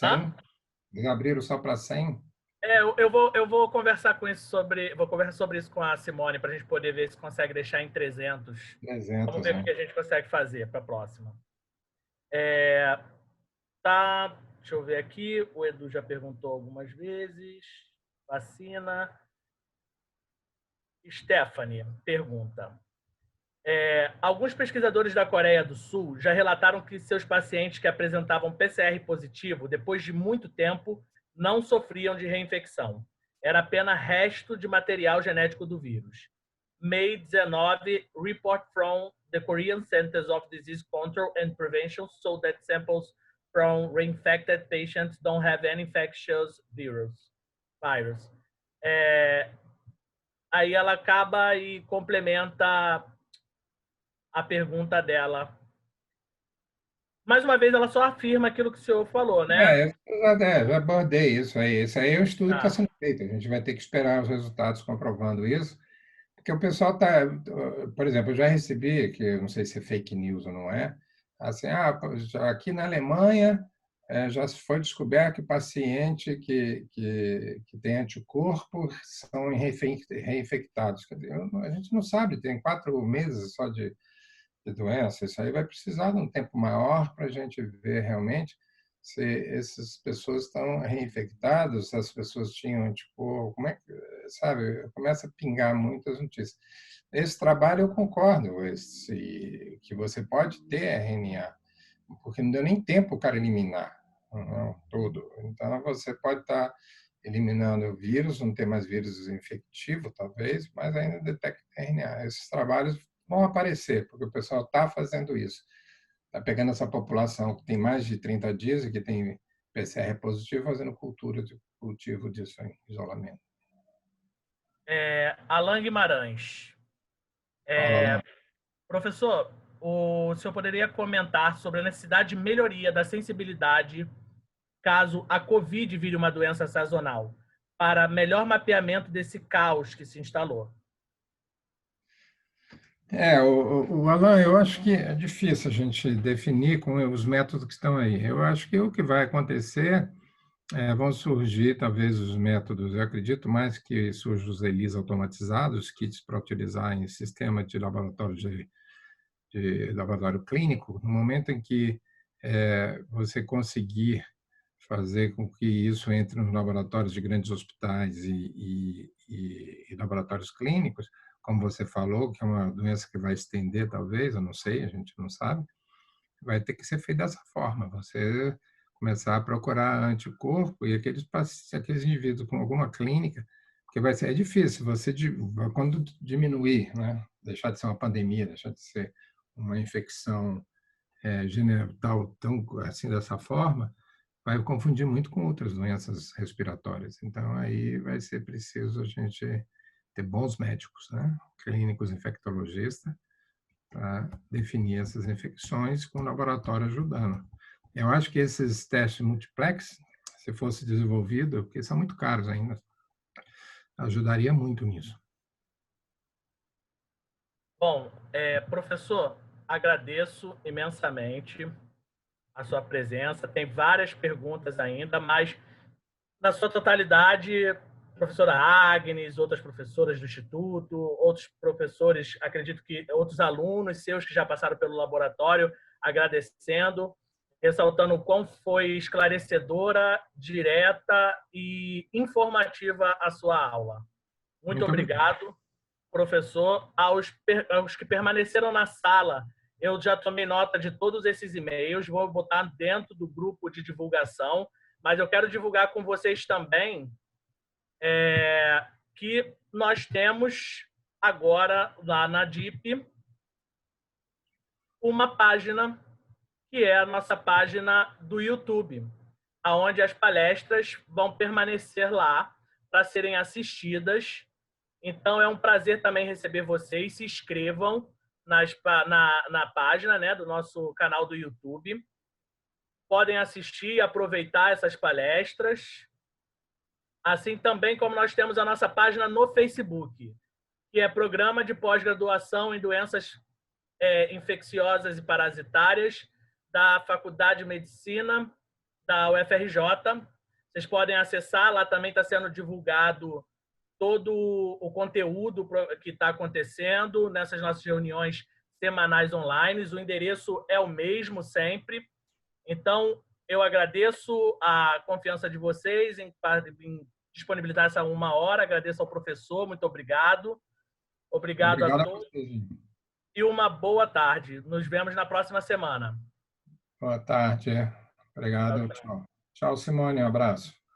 Hã? 100? Eles abriram só para 100? Eu vou conversar vou conversar sobre isso com a Simone para a gente poder ver se consegue deixar em 300. Vamos 300, ver o né? que a gente consegue fazer para a próxima. Tá, deixa eu ver aqui. O Edu já perguntou algumas vezes. Vacina. Stephanie pergunta: alguns pesquisadores da Coreia do Sul já relataram que seus pacientes que apresentavam PCR positivo, depois de muito tempo, não sofriam de reinfecção. Era apenas resto de material genético do vírus. May 19, report from the Korean Centers of Disease Control and Prevention so that samples from reinfected patients don't have any infectious virus. Aí ela acaba e complementa a pergunta dela. Mais uma vez, ela só afirma aquilo que o senhor falou, né? Já abordei isso aí. Esse aí é o estudo que está Tá. sendo feito. A gente vai ter que esperar os resultados comprovando isso, porque o pessoal está, por exemplo, eu já recebi, que eu não sei se é fake news ou não é, assim, aqui na Alemanha já foi descoberto que paciente que tem anticorpo são reinfectados. Quer dizer, a gente não sabe, tem 4 meses só de doença. Isso aí vai precisar de um tempo maior para a gente ver realmente se essas pessoas estão reinfectadas, se as pessoas tinham anticorpo, como é que, sabe, começa a pingar muitas notícias. Esse trabalho eu concordo, que você pode ter RNA, porque não deu nem tempo o cara eliminar tudo. Então, você pode estar eliminando o vírus, não ter mais vírus infectivo, talvez, mas ainda detecta RNA. Esses trabalhos vão aparecer, porque o pessoal está fazendo isso. Está pegando essa população que tem mais de 30 dias e que tem PCR positivo, fazendo cultivo disso em isolamento. Alan Guimarães. Fala lá. Professor, o senhor poderia comentar sobre a necessidade de melhoria da sensibilidade caso a COVID vire uma doença sazonal, para melhor mapeamento desse caos que se instalou? O Alan, eu acho que é difícil a gente definir com os métodos que estão aí. Eu acho que o que vai acontecer vão surgir talvez os métodos. Eu acredito mais que surjam os ELIs automatizados, kits para utilizar em sistema de laboratório de laboratório clínico, no momento em que você conseguir fazer com que isso entre nos laboratórios de grandes hospitais e laboratórios clínicos, como você falou, que é uma doença que vai estender, talvez, eu não sei, a gente não sabe, vai ter que ser feito dessa forma. Você começar a procurar anticorpo e aqueles indivíduos com alguma clínica, porque é difícil, quando diminuir, né, deixar de ser uma pandemia, deixar de ser uma infecção genital tão assim dessa forma, vai confundir muito com outras doenças respiratórias. Então, aí vai ser preciso a gente ter bons médicos, né? Clínicos infectologistas, para definir essas infecções, com o laboratório ajudando. Eu acho que esses testes multiplex, se fosse desenvolvido, porque são muito caros ainda, ajudaria muito nisso. Bom, professor, agradeço imensamente a sua presença. Tem várias perguntas ainda, mas na sua totalidade, professora Agnes, outras professoras do Instituto, outros professores, acredito que outros alunos seus que já passaram pelo laboratório, agradecendo, ressaltando o quão foi esclarecedora, direta e informativa a sua aula. Muito Muito obrigado. obrigado, professor. Aos que permaneceram na sala, eu já tomei nota de todos esses e-mails, vou botar dentro do grupo de divulgação, mas eu quero divulgar com vocês também que nós temos agora, lá na DIP, uma página que é a nossa página do YouTube, onde as palestras vão permanecer lá para serem assistidas. Então, é um prazer também receber vocês. Se inscrevam na página, né, do nosso canal do YouTube. podem assistir e aproveitar essas palestras. Assim também como nós temos a nossa página no Facebook, que é Programa de Pós-Graduação em Doenças Infecciosas e Parasitárias da Faculdade de Medicina da UFRJ. Vocês podem acessar, lá também está sendo divulgado todo o conteúdo que está acontecendo nessas nossas reuniões semanais online. O endereço é o mesmo sempre. Então, eu agradeço a confiança de vocês em disponibilizar essa 1 hora. Agradeço ao professor, muito obrigado. Obrigado a todos. E uma boa tarde. Nos vemos na próxima semana. Boa tarde. Obrigado. Tchau. Tchau, Simone. Um abraço.